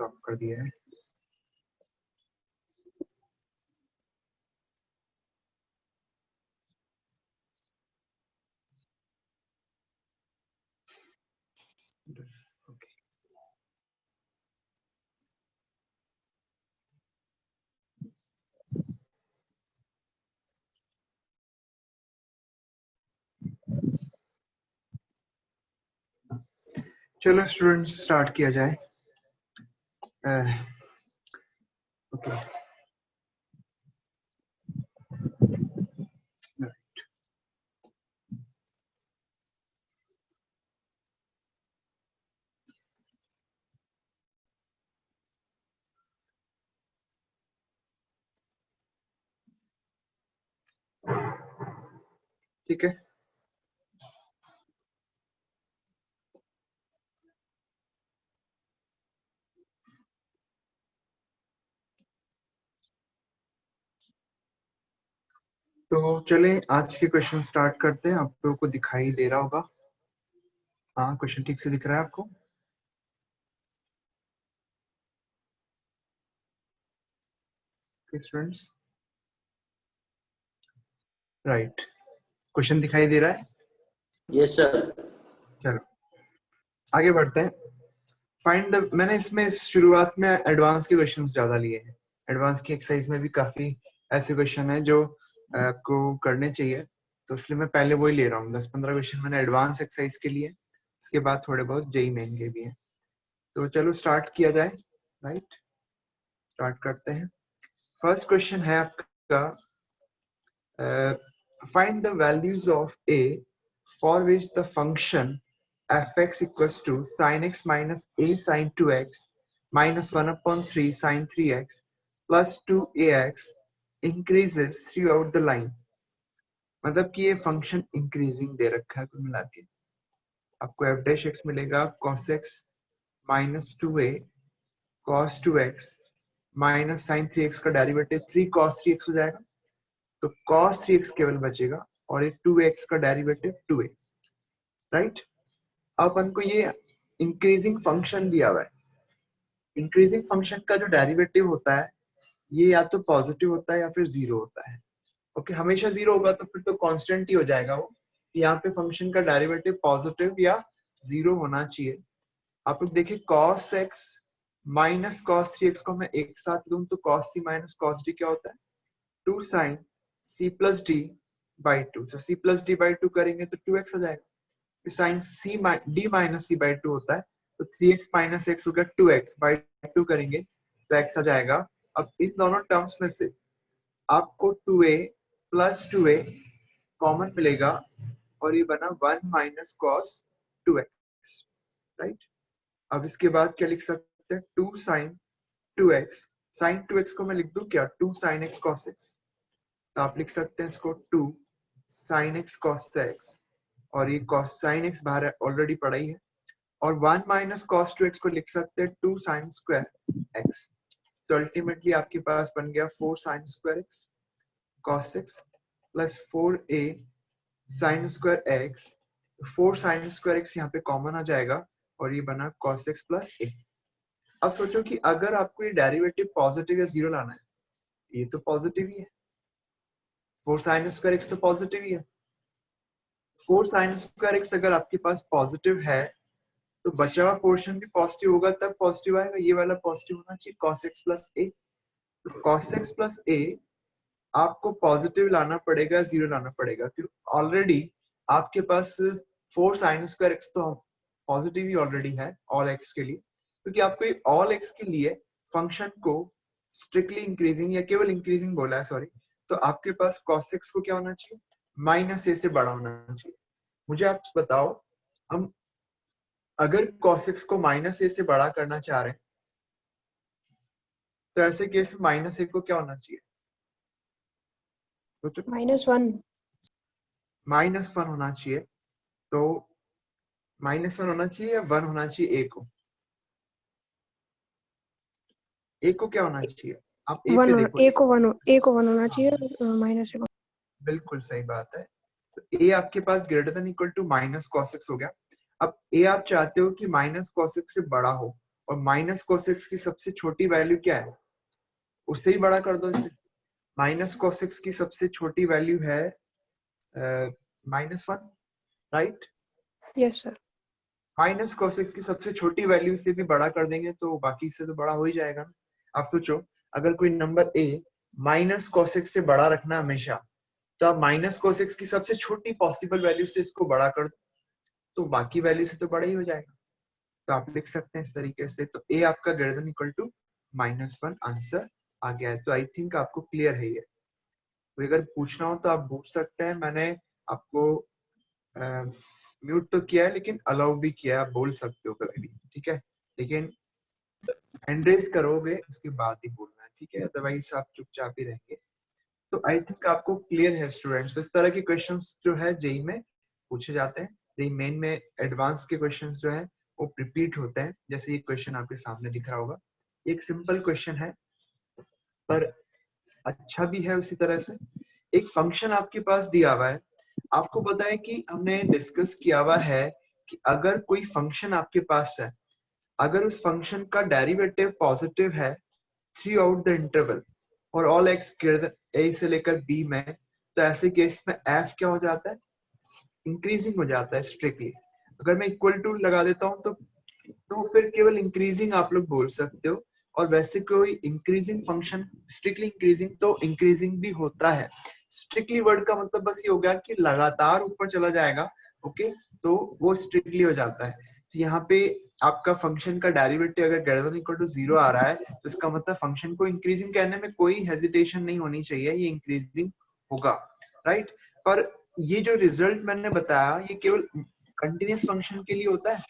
Lock कर दिया है। चलो स्टूडेंट्स स्टार्ट किया जाए। ओके ठीक है। तो चले आज के क्वेश्चन स्टार्ट करते हैं। आप लोगों को दिखाई दे रहा होगा? हाँ, क्वेश्चन ठीक से दिख रहा है आपको? स्टूडेंट्स राइट, क्वेश्चन दिखाई दे रहा है? Yes sir. चलो आगे बढ़ते हैं। फाइंड द, मैंने इसमें शुरुआत में एडवांस के क्वेश्चंस ज्यादा लिए हैं। एडवांस की एक्सरसाइज में भी काफी ऐसे क्वेश्चन है जो आपको करने चाहिए, तो इसलिए मैं पहले वही ले रहा हूँ। 10-15 क्वेश्चन मैंने एडवांस एक्सरसाइज के लिए, उसके बाद थोड़े बहुत जेई मेन के भी हैं। तो चलो स्टार्ट किया जाए। राइट, स्टार्ट करते हैं। फर्स्ट क्वेश्चन है आपका, find the values of A for which the function fx equals to sin x minus a sin 2x minus 1/3 sin 3x plus 2ax increases throughout the line। मतलब कि ये function increasing दे रखा है। कुल मिला के आपको f डैश x मिलेगा cos x minus 2a cos 2x minus sin 3x का डेरिवेटिव 3 cos 3x हो जाएगा, तो cos 3x केवल बचेगा और ये 2x का डेरिवेटिव 2a। राइट, अब अपन को ये इंक्रीजिंग फंक्शन दिया हुआ है। इंक्रीजिंग फंक्शन का जो डेरिवेटिव होता है ये या तो पॉजिटिव होता है या फिर जीरो होता है। ओके, हमेशा जीरो होगा तो फिर तो कांस्टेंट ही हो जाएगा वो। यहाँ पे फंक्शन का डेरिवेटिव पॉजिटिव या जीरो होना चाहिए। आप लोग देखिए cos x minus cos 3x को मैं एक साथ लूं तो cos c minus cos d क्या होता है? 2 sin c plus d by 2। तो c प्लस d बाई 2 करेंगे तो 2x आ जाएगा। Sine C D minus C by 2 होता है, तो 3x माइनस एक्स हो गया 2x बाई 2 करेंगे तो x आ जाएगा। अब इन दोनों टर्म्स में से आपको 2a प्लस 2a कॉमन मिलेगा और ये बना 1 माइनस कॉस 2x। राइट, अब इसके बाद क्या लिख सकते हैं? 2 साइन 2x। साइन 2x को मैं लिख दूं क्या? 2 साइन x cos x। तो आप लिख सकते हैं इसको 2 साइन x cos x, और ये cos sin x बाहर ऑलरेडी पड़ा ही है, और 1 माइनस cos 2x को लिख सकते हैं 2 sin स्क्वायर x। तो अल्टीमेटली आपके पास बन गया 4 sin square x cos x plus 4a sin square x। 4 sin square x यहाँ पे कॉमन आ जाएगा और ये बना cos x प्लस a। अब सोचो कि अगर आपको ये डेरिवेटिव पॉजिटिव या जीरो लाना है, ये तो पॉजिटिव ही है, 4 sin स्क्वायर x तो पॉजिटिव ही है। 4 sin स्क्वायर x अगर आपके पास पॉजिटिव है तो बचा हुआ पोर्शन भी पॉजिटिव होगा, तब पॉजिटिव आएगा। ये वाला पॉजिटिव होना चाहिए cos x प्लस a। तो cos x प्लस a आपको पॉजिटिव लाना पड़ेगा, जीरो लाना पड़ेगा, क्योंकि ऑलरेडी आपके पास 4 sin स्क्वायर x तो पॉजिटिव ही ऑलरेडी है ऑल x के लिए, क्योंकि आपको ऑल x के लिए फंक्शन को स्ट्रिक्टली इंक्रीजिंग या केवल इंक्रीजिंग बोला है, सॉरी, तो आपके पास cos x को क्या होना चाहिए? माइनस a से बड़ा होना चाहिए। मुझे आप बताओ, हम अगर cos x को माइनस a से बड़ा करना चाह रहे हैं तो ऐसे केस में माइनस a को क्या होना चाहिए? तो -1 -1 होना चाहिए। तो -1 होना चाहिए या 1 होना चाहिए a को? a को क्या होना चाहिए? आप a पे देखो। a को 1 होना चाहिए, -1। बिल्कुल सही बात है। तो a आपके पास greater than equal to minus cos x हो गया। अब a आप चाहते हो कि माइनस cos x से बड़ा हो, और माइनस कोसेक्स की सबसे छोटी वैल्यू क्या है, उससे ही बड़ा कर दो इसे। माइनस कोसेक्स की सबसे छोटी वैल्यू है -1, राइट। Yes sir. माइनस कोसेक्स की सबसे छोटी वैल्यू से भी बड़ा कर देंगे तो बाकी से तो बड़ा हो ही जाएगा। आप सोचो, अगर कोई नंबर ए माइनस कोसेक्स से बड़ा रखना हमेशा, तो आप माइनस कोसेक्स की सबसे छोटी पॉसिबल वैल्यू से इसको बड़ा कर दो तो बाकी वैल्यू से तो बड़ा ही हो जाएगा। तो आप लिख सकते हैं इस तरीके से। तो ए आपका greater than equal to -1 answer आ गया है। तो आई थिंक आपको क्लियर है ये। तो अगर पूछना हो तो आप पूछ सकते हैं। मैंने आपको म्यूट तो किया है लेकिन अलाउ भी किया है, आप बोल सकते हो कभी भी, ठीक है। लेकिन हैंड रेज करोगे उसके बाद ही बोलना है, ठीक है, अदरवाइज आप चुपचाप ही रहेंगे। तो आई थिंक आपको क्लियर है स्टूडेंट्स। तो इस तरह के क्वेश्चंस जो है जेई में पूछे जाते हैं। जेई मेन में एडवांस के क्वेश्चंस जो है वो रिपीट होते हैं। जैसे ये क्वेश्चन आपके सामने दिख रहा होगा, एक सिंपल क्वेश्चन है पर अच्छा भी है उसी तरह से। एक फंक्शन आपके पास दिया हुआ है, आपको पता है कि हमने डिस्कस किया हुआ है कि अगर कोई फंक्शन आपके पास है, अगर उस फंक्शन का डेरिवेटिव पॉजिटिव है थ्रू आउट द इंटरवल और ऑल एक्स ग्रेटर ए से लेकर बी में, तो ऐसे केस में एफ क्या हो जाता है, इंक्रीजिंग हो जाता है स्ट्रिक्टली। अगर मैं इक्वल टू लगा देता हूं तो फिर केवल इंक्रीजिंग आप लोग बोल सकते हो। और वैसे कोई इंक्रीजिंग फंक्शन स्ट्रिक्टली इंक्रीजिंग तो इंक्रीजिंग भी होता है। स्ट्रिक्टली वर्ड का मतलब बस ये हो गया कि लगातार ऊपर चला जाएगा, ओके, तो वो स्ट्रिक्टली हो जाता है। तो यहाँ पे आपका फंक्शन का डेरिवेटिव अगर ग्रेटर देन इक्वल टू 0 आ रहा है तो इसका मतलब फंक्शन को इंक्रीजिंग कहने में कोई हेजिटेशन नहीं होनी चाहिए, ये इंक्रीजिंग होगा, राइट। पर ये जो रिजल्ट मैंने बताया ये केवल कंटिन्यूस फंक्शन के लिए होता है,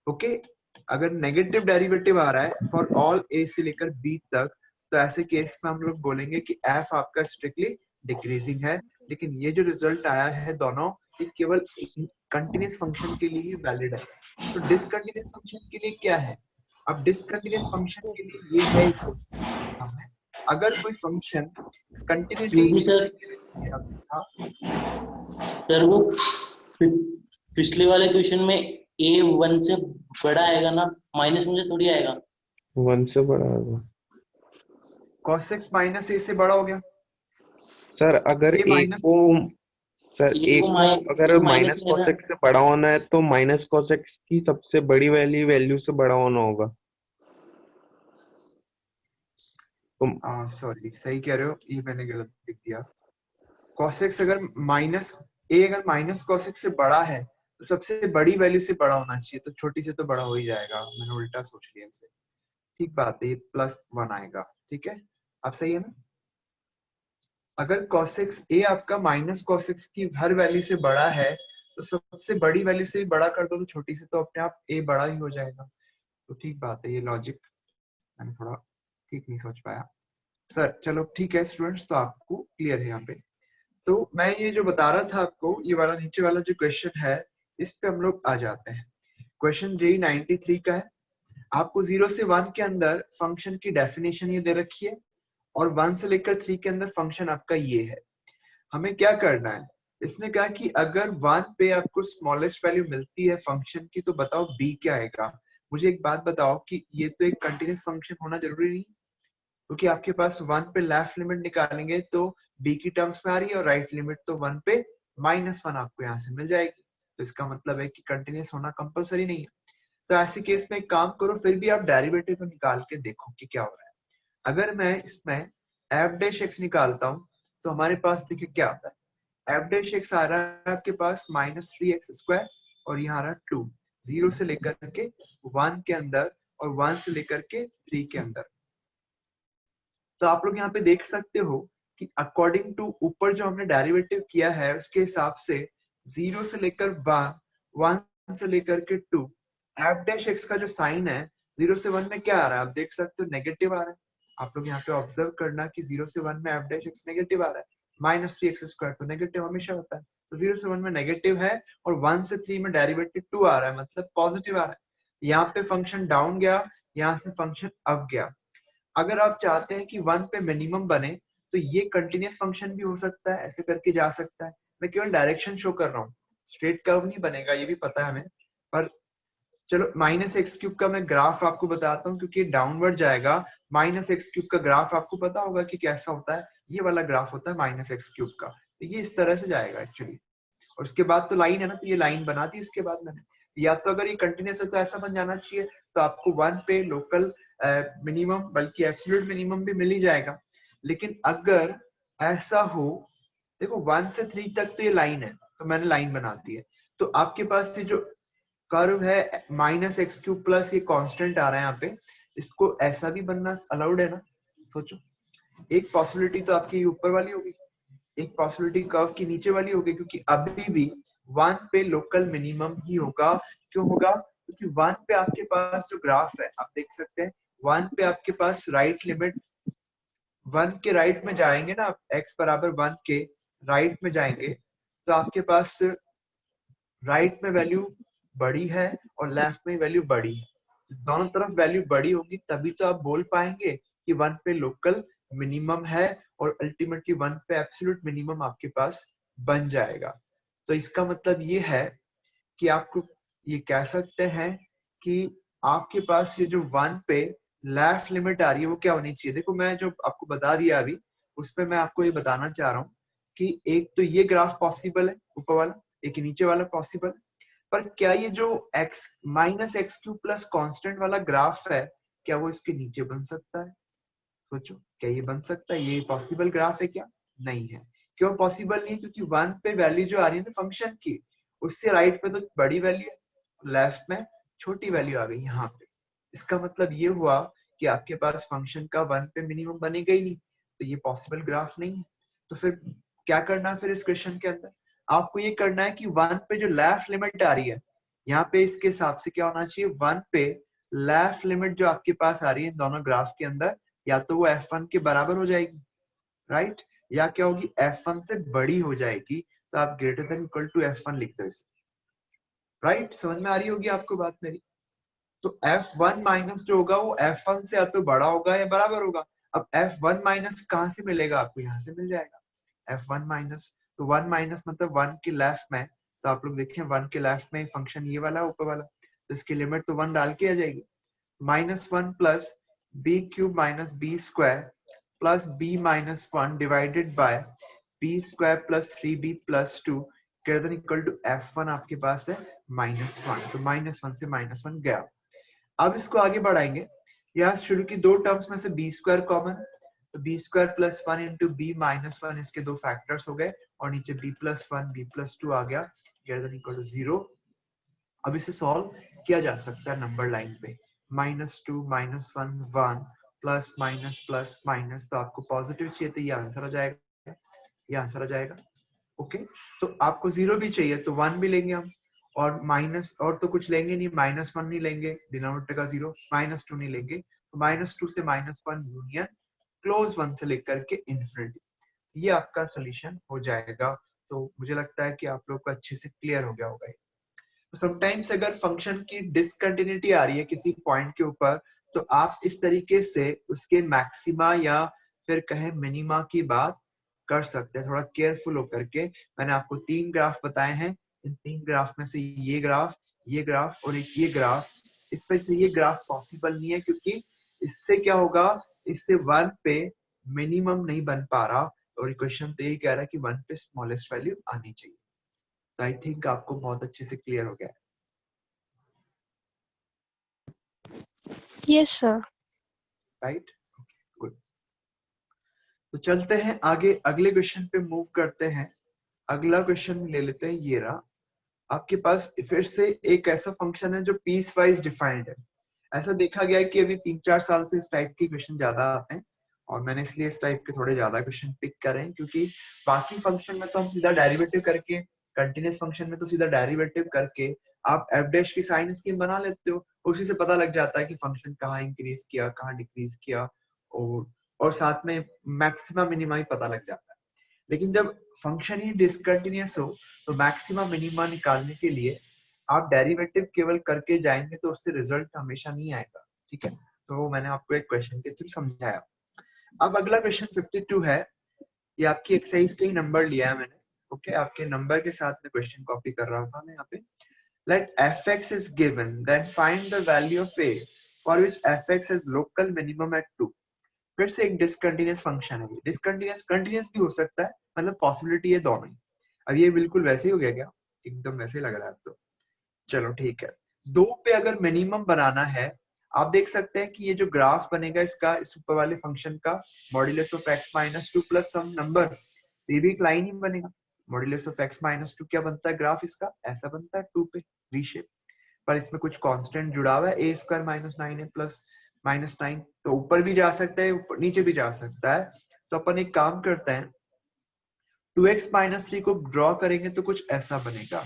ओके। अगर नेगेटिव डेरिवेटिव आ रहा है फॉर ऑल ए से लेकर बी तक, तो ऐसे केस में हम लोग बोलेंगे कि एफ आपका स्ट्रिक्टली डिक्रीजिंग है। लेकिन ये जो रिजल्ट आया है दोनों, ये केवल कंटिन्यूस फंक्शन के लिए ही वैलिड है। तो डिसकंटिन्यूस फंक्शन के लिए क्या है, अब डिसकंटिन्यूस फंक्शन के लिए ये है सामने, अगर कोई function continuity excuse me sir, हाँ सर वो पिछले वाले क्वेश्चन में ए 1 से बड़ा आएगा ना, माइनस में से थोड़ी आएगा। 1 से बड़ा होगा cos x माइनस ए से बड़ा हो गया सर। अगर ए एक माइनस को सर ए एक को को अगर ए माइनस माइनस है cos ना, x से बड़ा होना है तो माइनस cos x की सबसे बड़ी वैल्यू से बड़ा होना होगा। तो सॉरी सही कह रहे हो, ये मैंने गलत लिख दिया। cos x अगर माइनस ए अगर माइनस cos x से बड़ा है तो सबसे बड़ी वैल्यू से बड़ा होना चाहिए, तो छोटी से तो बड़ा हो ही जाएगा। मैंने उल्टा सोच लिया इसे, ठीक बात है, ये +1 आएगा, ठीक है। अब सही है ना। अगर cos x ए आपका माइनस cos x की हर वैल्यू से बड़ा है तो सबसे बड़ी वैल्यू से भी बड़ा कर दो तो छोटी से तो अपने आप ए बड़ा ही हो जाएगा। तो ठीक बात है, ये लॉजिक मैंने थोड़ा ठीक नहीं सोच पाया सर। चलो ठीक है स्टूडेंट्स, तो आपको क्लियर है यहाँ पे। तो मैं ये जो बता रहा था आपको, ये वाला नीचे वाला जो क्वेश्चन है इस पे हम लोग आ जाते हैं। क्वेश्चन जेई 93 का है। आपको 0 से 1 के अंदर फंक्शन की डेफिनेशन ये दे रखी है और 1 से लेकर 3 के अंदर फंक्शन आपका ये है। हमें क्या करना है, इसने कहा कि अगर 1 पे आपको स्मॉलेस्ट वैल्यू मिलती है फंक्शन की तो बताओ बी क्या आएगा। मुझे एक बात बताओ कि ये तो एक कंटिन्यूस फंक्शन होना जरूरी नहीं, क्योंकि आपके पास 1 पे लेफ्ट लिमिट निकालेंगे तो b की टर्म्स में आ रही है और राइट लिमिट तो 1 पे -1 आपको यहाँ से मिल जाएगी। तो इसका मतलब है कि कंटिन्यूस होना कंपलसरी नहीं है। तो ऐसे केस में एक काम करो, फिर भी आप डेरिवेटिव तो निकाल के देखो कि क्या हो रहा है। अगर मैं इसमें f' निकालता हूं तो हमारे पास देखिए क्या आता है। f' आ रहा है आपके पास -3x² और यहाँ आ रहा है 2, 0 से लेकर के 1 के अंदर और 1 से लेकर के 3 के अंदर। तो आप लोग यहाँ पे देख सकते हो कि अकॉर्डिंग टू ऊपर जो हमने डेरिवेटिव किया है उसके हिसाब से 0 से लेकर 1, 1 से लेकर के 2, f' का जो साइन है 0 से 1 में क्या आ रहा है, आप देख सकते हो नेगेटिव आ रहा है। आप लोग यहाँ पे ऑब्जर्व करना कि 0 से 1 में f' नेगेटिव आ रहा है, -3x² तो नेगेटिव हमेशा होता है। तो 0 से 1 में नेगेटिव है और 1 से 3 में डेरिवेटिव 2 आ रहा है, मतलब पॉजिटिव आ रहा है। यहाँ पे फंक्शन डाउन गया, यहाँ से फंक्शन अप गया। अगर आप चाहते हैं कि 1 पे मिनिमम बने तो ये कंटिन्यूस फंक्शन भी हो सकता है, ऐसे करके जा सकता है। मैं केवल डायरेक्शन शो कर रहा हूँ, स्ट्रेट कर्व नहीं बनेगा ये भी पता है हमें, पर चलो माइनस एक्स क्यूब का मैं ग्राफ आपको बताता हूँ, क्योंकि डाउनवर्ड जाएगा। माइनस एक्स क्यूब का ग्राफ आपको पता होगा कि कैसा होता है, ये वाला ग्राफ होता है माइनस एक्स क्यूब का। तो ये इस तरह से जाएगा एक्चुअली, और उसके बाद तो लाइन है ना, तो ये लाइन बना दी इसके बाद मैंने। या तो अगर ये कंटिन्यूस है तो ऐसा बन जाना चाहिए, तो आपको 1 पे लोकल मिनिमम बल्कि एब्सोल्यूट मिनिमम भी मिल ही जाएगा। लेकिन अगर ऐसा हो, देखो 1 से 3 तक तो ये लाइन है, तो मैंने लाइन बना दी है। तो आपके पास ये जो कर्व है माइनस एक्स क्यूब प्लस ये कांस्टेंट आ रहा है यहाँ पे, इसको ऐसा भी बनना अलाउड है ना। सोचो, एक पॉसिबिलिटी तो आपकी ऊपर वाली होगी, एक पॉसिबिलिटी कर्व की नीचे वाली होगी, क्योंकि अभी भी 1 पे लोकल मिनिमम ही होगा। क्यों होगा? क्योंकि 1 पे आपके पास जो ग्राफ है आप देख सकते हैं, 1 पे आपके पास राइट लिमिट 1 के राइट में जाएंगे ना, आप x बराबर 1 के राइट में जाएंगे, तो आपके पास राइट में वैल्यू बड़ी है और लेफ्ट में वैल्यू बड़ी है। दोनों तरफ वैल्यू बड़ी होगी तभी तो आप बोल पाएंगे कि 1 पे लोकल मिनिमम है और अल्टीमेटली 1 पे एब्सोल्यूट मिनिमम आपके पास बन जाएगा। तो इसका मतलब ये है कि आपको ये कह सकते हैं कि आपके पास ये जो 1 पे लेफ्ट लिमिट आ रही है वो क्या होनी चाहिए। देखो मैं जो आपको बता दिया अभी, उस पे मैं आपको ये बताना चाह रहा हूँ कि एक तो ये ग्राफ पॉसिबल है ऊपर वाला, एक नीचे वाला पॉसिबल है, पर क्या ये जो x minus x cube plus constant वाला ग्राफ है, क्या वो इसके नीचे बन सकता है? सोचो, क्या ये बन सकता है? ये पॉसिबल ग्राफ है क्या? नहीं है। क्यों पॉसिबल नहीं है? क्योंकि 1 पे वैल्यू जो आ रही है ना फंक्शन की, उससे राइट पे तो बड़ी वैल्यू है, लेफ्ट में छोटी वैल्यू आ गई यहाँ पे। इसका मतलब ये हुआ कि आपके पास फंक्शन का 1 पे मिनिमम बनेगा ही नहीं, तो ये पॉसिबल ग्राफ नहीं है। तो फिर क्या करना है फिर इस क्वेश्चन के अंदर? आपको ये करना है कि 1 पे जो लेफ्ट लिमिट आ रही है, यहाँ पे इसके हिसाब से क्या होना चाहिए, 1 पे लेफ्ट लिमिट जो आपके पास आ रही है दोनों ग्राफ के अंदर, या तो वो f1 के बराबर हो जाएगी, राइट, या क्या होगी, f1 से बड़ी हो जाएगी। तो आप greater than equal to f1 लिख दो इसे, राइट। समझ में आ रही होगी आपको बात मेरी? तो f1 माइनस जो होगा वो f1 से या तो बड़ा होगा या बराबर होगा। अब f1 माइनस कहाँ से मिलेगा आपको? यहाँ से मिल जाएगा f1 माइनस। तो 1 माइनस मतलब 1 के लेफ्ट में, तो आप लोग देखें 1 के लेफ्ट में फंक्शन ये वाला ऊपर वाला, तो इसकी लिमिट तो 1 डाल के आ जाएगी। -1 plus B cube minus B square plus B minus 1 divided by B square plus 3b plus 2 greater than equal to f1 आपके पास है -1। तो -1 से -1 गया। अब इसको आगे बढ़ाएंगे, यहाँ शुरू की दो टर्म्स में से बी स्क्वायर कॉमन, तो B square plus 1 into B minus 1 इसके दो फैक्टर्स हो गए, और नीचे बी प्लस 1 बी प्लस 2 आ गया ग्रेटर देन इक्वल टू 0। अब इसे सॉल्व किया जा सकता है नंबर लाइन पे, -2 -1 1 प्लस माइनस प्लस माइनस, तो आपको पॉजिटिव चाहिए तो ये आंसर आ जाएगा, ये आंसर आ जाएगा। ओके, तो आपको 0 भी चाहिए तो 1 भी लेंगे हम, और माइनस और तो कुछ लेंगे नहीं, -1 नहीं लेंगे, डिनोमिनेटर का 0, -2 नहीं लेंगे, तो -2 से -1 यूनियन क्लोज 1 से लेकर के इंफिनिटी, ये आपका सॉल्यूशन हो जाएगा। तो मुझे लगता है कि आप लोग को अच्छे से क्लियर हो गया होगा। समटाइम्स अगर फंक्शन की डिसकंटिन्यूटी आ रही है किसी पॉइंट के ऊपर, तो आप इस तरीके से उसके मैक्सिमा या फिर कहें मिनिमा की बात कर सकते हैं, थोड़ा केयरफुल होकर के। मैंने आपको 3 ग्राफ बताए हैं, इन 3 ग्राफ में से ये ग्राफ और एक ये ग्राफ, इस पर से ये ग्राफ पॉसिबल नहीं है, क्योंकि इससे क्या होगा, इससे 1 पे मिनिमम नहीं बन पा रहा, और इक्वेशन तो यही कह रहा है कि 1 पे स्मॉलेस्ट वैल्यू आनी चाहिए। तो आई थिंक आपको बहुत अच्छे से क्लियर हो गया है, यस सर। राइट? गुड। तो चलते हैं आगे, अगले क्वेश्चन पे मूव करते हैं। अगला क्वेश्चन ले लेते हैं, ये रहा आपके पास फिर से एक ऐसा फंक्शन है जो पीस वाइज डिफाइंड है। ऐसा देखा गया है कि अभी 3-4 साल से इस टाइप के क्वेश्चन ज्यादा आते हैं, और मैंने इसलिए इस टाइप के थोड़े ज्यादा क्वेश्चन पिक करे हैं, क्योंकि बाकी फंक्शन में तो हम सीधा डेरिवेटिव करके, कंटिन्यूस फंक्शन में तो सीधा डेरिवेटिव करके आप एफ डैश की साइन स्कीम बना लेते हो, उसी से पता लग जाता है कि फंक्शन कहाँ इंक्रीज किया, कहाँ डिक्रीज किया, और साथ में मैक्सिमम मिनिमा ही पता लग जाता है। लेकिन जब फंक्शन ही डिसकंटिन्यूअस हो, तो मैक्सिमा मिनिमा निकालने के लिए आप डेरिवेटिव केवल करके जाएंगे तो उससे रिजल्ट हमेशा नहीं आएगा, ठीक है? तो वो मैंने आपको एक क्वेश्चन के थ्रू समझाया। अब अगला क्वेश्चन 52 है, ये आपकी एक्सरसाइज का ही नंबर लिया है मैंने, ओके? आपके नंबर के साथ में क्वेश्चन कॉपी कर रहा था मैं यहाँ पे। let fx is given, then find the value of a for which fx is local minimum at 2. फिर से एक डिसकंटिन्यूअस फंक्शन है, डिसकंटिन्यूअस कंटिन्यूअस भी हो सकता है, मतलब पॉसिबिलिटी है दोनों ही। अब ये बिल्कुल वैसे ही हो गया क्या, एकदम वैसे ही लग रहा है अब तो। चलो ठीक है, 2 पे अगर मिनिमम बनाना है, आप देख सकते हैं कि ये जो ग्राफ बनेगा इसका, इस ऊपर वाले फंक्शन का modulus of x minus 2 plus some number, ये भी एक लाइन ही बनेगा। मॉड्यूलस ऑफ x माइनस 2 क्या बनता है, ग्राफ इसका ऐसा बनता है 2 पे वी शेप, पर इसमें कुछ कांस्टेंट जुड़ा हुआ है a square minus 9a plus minus 9, तो ऊपर भी जा सकता है ऊपर नीचे भी जा सकता है। तो अपन एक काम करते हैं, 2x माइनस 3 को ड्रॉ करेंगे तो कुछ ऐसा बनेगा,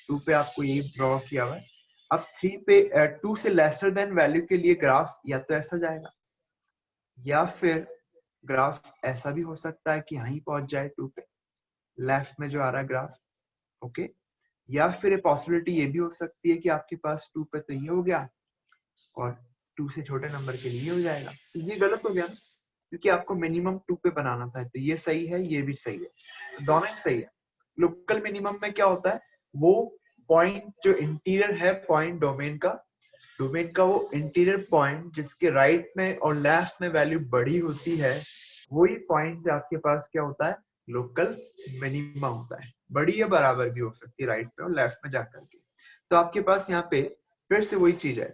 2 पे आपको ये ड्रॉ किया हुआ है। अब 3 पे 2 से लेसर देन वैल्यू के लिए ग्राफ या तो ऐसा जाएगा, या फिर ग्राफ ऐसा भी हो सकता है कि यहीं पहुंच जाए 2 पे, लेफ्ट में जो आ रहा है ग्राफ, ओके। या फिर पॉसिबिलिटी ये भी हो सकती है कि आपके पास 2 पे तो ये हो गया और 2 से छोटे नंबर के लिए हो जाएगा, तो ये गलत हो गया ना, क्योंकि आपको मिनिमम 2 पे बनाना था। तो ये सही है, ये भी सही है, दोनों ही सही है। लोकल मिनिमम में क्या होता है, वो पॉइंट जो इंटीरियर है पॉइंट डोमेन का वो इंटीरियर पॉइंट जिसके राइट में और लेफ्ट में वैल्यू बड़ी होती है, वही पॉइंट आपके पास क्या होता है, लोकल मिनिमा होता है। बड़ी या बराबर भी हो सकती है राइट में और लेफ्ट में जाकर के। तो आपके पास यहाँ पे फिर से वही चीज है,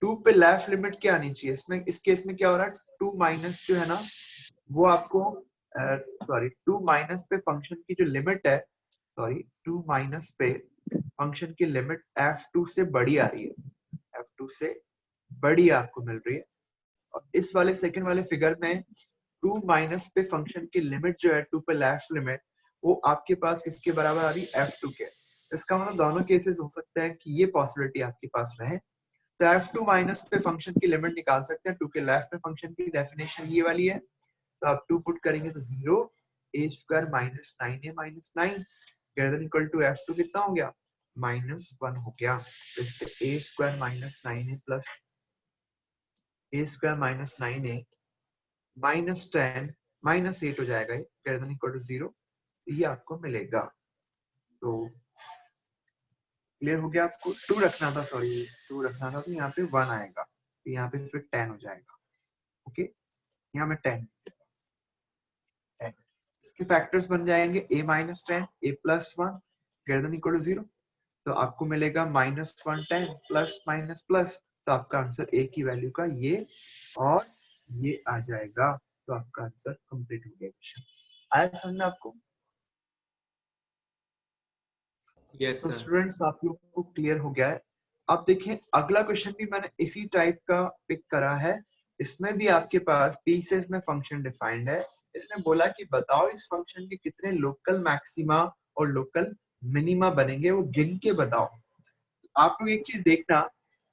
2 पे लेफ्ट लिमिट क्या आनी चाहिए, इसमें इस केस में क्या हो रहा है, 2 माइनस जो है ना वो आपको सॉरी 2 माइनस पे फंक्शन की जो लिमिट है, सॉरी 2 माइनस पे फंक्शन की लिमिट f2 से बड़ी आ रही है, f2 से बड़ी आपको मिल रही है। और इस वाले सेकंड वाले फिगर में 2 माइनस पे फंक्शन की लिमिट जो है 2 पे लेफ्ट लिमिट, वो आपके पास किसके बराबर आ रही है, f2 के। इसका मतलब दोनों केसेस हो सकता है कि ये पॉसिबिलिटी आपके पास रहे। तो f2 माइनस पे फंक्शन की लिमिट निकाल सकते हैं, 2 के लेफ्ट में फंक्शन की डेफिनेशन ये वाली है, तो आप 2 पुट करेंगे तो 0, a square minus 9a minus 9 greater than equal to f2 कितना हो गया, -1 हो गया। तो इससे a square minus 9a plus a square minus 9a minus 10 minus 8 हो जाएगा, ये ग्रेटर देन इक्वल टू 0, ये आपको मिलेगा। तो क्लियर हो गया आपको, 2 रखना था, सॉरी 2 रखना था, तो यहाँ पे 1 आएगा, तो यहाँ पे फिर 10 हो जाएगा, ओके। यहाँ में 10 इसके फैक्टर्स बन जाएंगे a minus 10 a plus 1 greater than equal to 0, तो आपको मिलेगा -1 10 प्लस माइनस प्लस, तो आपका आंसर a की वैल्यू का ये और ये आ जाएगा। तो आपका आंसर कंप्लीट हो गया क्वेश्चन। आया समझ में आपको? यस तो सर। स्टूडेंट्स आप लोग को क्लियर हो गया है। अब देखिए अगला क्वेश्चन भी मैंने इसी टाइप का पिक करा है, इसमें भी आपके पास पीसेस में फंक्शन डिफाइंड है। इसने बोला कि बताओ इस फंक्शन के कितने लोकल मैक्सिमा और लोकल मिनिमा बनेंगे, वो गिन के बताओ। आप लोग एक चीज देखना,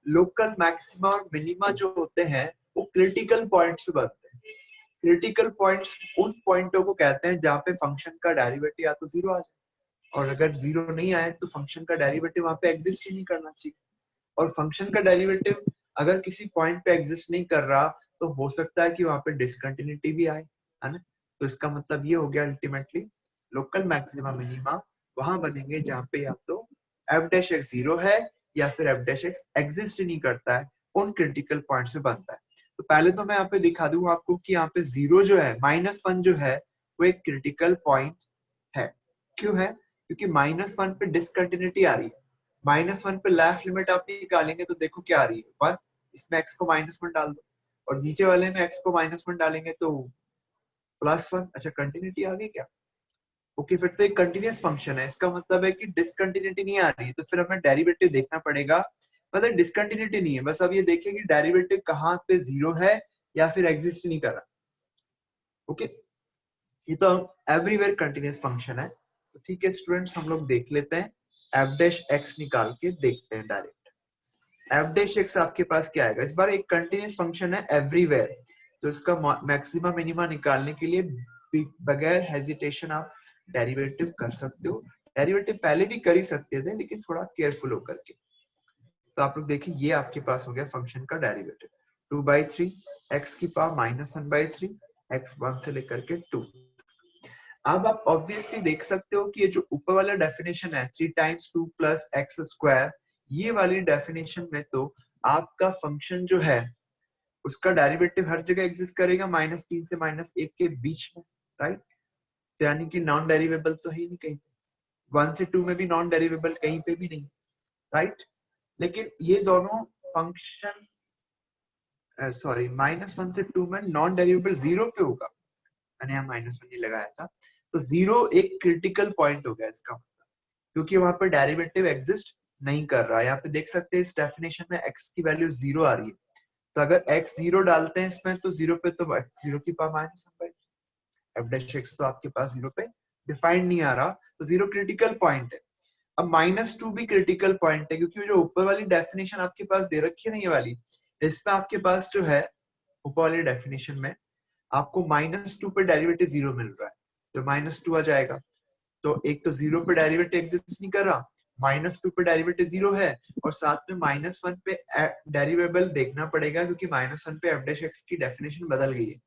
लोकल मैक्सिमा और मिनिमा जो होते हैं वो क्रिटिकल पॉइंट्स पे बनते हैं। क्रिटिकल पॉइंट्स उन पॉइंटों को कहते हैं जहाँ पे फंक्शन का डेरिवेटिव या तो 0 आ जाए, और अगर 0 नहीं आए तो फंक्शन का डेरिवेटिव वहां पे एग्जिस्ट ही नहीं करना चाहिए। और फंक्शन का डेरिवेटिव अगर किसी पॉइंट पे एग्जिस्ट नहीं कर रहा तो हो सकता है कि वहां पे डिसकंटिन्यूटी भी आए, है ना। तो इसका मतलब ये हो गया अल्टीमेटली लोकल मैक्सिमा मिनिमा वहां बनेंगे जहाँ पे या तो f डैश x 0 है या फिर f डैश x एग्जिस्ट नहीं करता है, उन क्रिटिकल पॉइंट्स पे बनता है। तो पहले तो मैं यहाँ पे दिखा दूं आपको कि यहाँ पे 0 जो है, -1 जो है वो एक क्रिटिकल पॉइंट है। क्यों है? क्योंकि -1 पे डिसकंटिन्यूटी आ रही है। -1 पे लेफ्ट लिमिट आप निकालेंगे तो देखो क्या आ रही है 1, इसमें x को -1 डाल दो, और नीचे वाले में x को -1 डालेंगे तो +1। अच्छा कंटिन्यूटी आ गई क्या? ओके, फिर तो एक कंटिन्यूअस फंक्शन है, इसका मतलब है कि डिसकंटिन्यूटी नहीं आ रही है, तो फिर हमें डेरिवेटिव देखना पड़ेगा। मतलब डिसकंटिन्यूटी नहीं है, बस अब ये देखिए कि डेरिवेटिव कहाँ पे 0 है या फिर एग्जिस्ट नहीं कर रहा। ओके, ये तो एवरीवेयर कंटिन्यूअस फंक्शन है। तो ठीक है स्टूडेंट्स, हम लोग देख लेते हैं, f डैश x निकाल के देखते हैं डायरेक्ट। f डैश x आपके पास क्या आएगा, इस बार एक कंटिन्यूअस फंक्शन है एवरीवेयर, तो इसका मैक्सिमा मिनिमा निकालने के लिए बगैर हेजिटेशन आप डेरिवेटिव कर सकते हो। डेरिवेटिव पहले भी कर ही सकते थे लेकिन थोड़ा केयरफुल होकर के। तो आप लोग देखिए ये आपके पास हो गया फंक्शन का डेरिवेटिव 2/3 x की पावर -1/3 x 1 से लेकर के 2। अब आप ऑब्वियसली देख सकते हो कि ये जो ऊपर वाला डेफिनेशन है 3 टाइम्स 2 प्लस एक्स स्क्वायर, ये वाली डेफिनेशन में तो आपका फंक्शन जो है उसका डेरिवेटिव हर जगह एग्जिस्ट करेगा -3 से -1 के बीच में, राइट? यानी कि नॉन डेरिवेबल तो है ही नहीं कहीं पे, 1 से 2 में भी नॉन डेरिवेबल कहीं पे भी नहीं, राइट? लेकिन ये दोनों फंक्शन सॉरी -1 से 2 में नॉन डेरिवेबल 0 पे होगा, मैंने यहाँ -1 नहीं लगाया था, तो 0 एक क्रिटिकल पॉइंट हो गया इसका मतलब, क्योंकि वहां पर डेरिवेटिव एग्जिस्ट नहीं कर रहा। यहाँ पे देख सकते हैं इस डेफिनेशन में x की वैल्यू 0 आ रही है, तो अगर x 0 डालते हैं इसमें तो 0 पे तो x0 की पावर -1 f डैश x तो आपके पास 0 पे डिफाइंड नहीं आ रहा, तो 0 क्रिटिकल पॉइंट है। अब -2 भी क्रिटिकल पॉइंट है, क्योंकि जो ऊपर वाली डेफिनेशन आपके पास दे रखी है ना ये वाली, इसमें आपके पास जो है ऊपर वाली डेफिनेशन में आपको -2 पे डेरिवेटिव 0 मिल रहा है, तो -2 आ जाएगा। तो एक तो 0 पे डेरिवेटिव एग्जिस्ट नहीं कर रहा, -2 पे डेरिवेटिव 0 है, और साथ में -1 पे डेरिवेबल देखना पड़ेगा, क्योंकि -1 पे f डैश x की डेफिनेशन बदल गई है।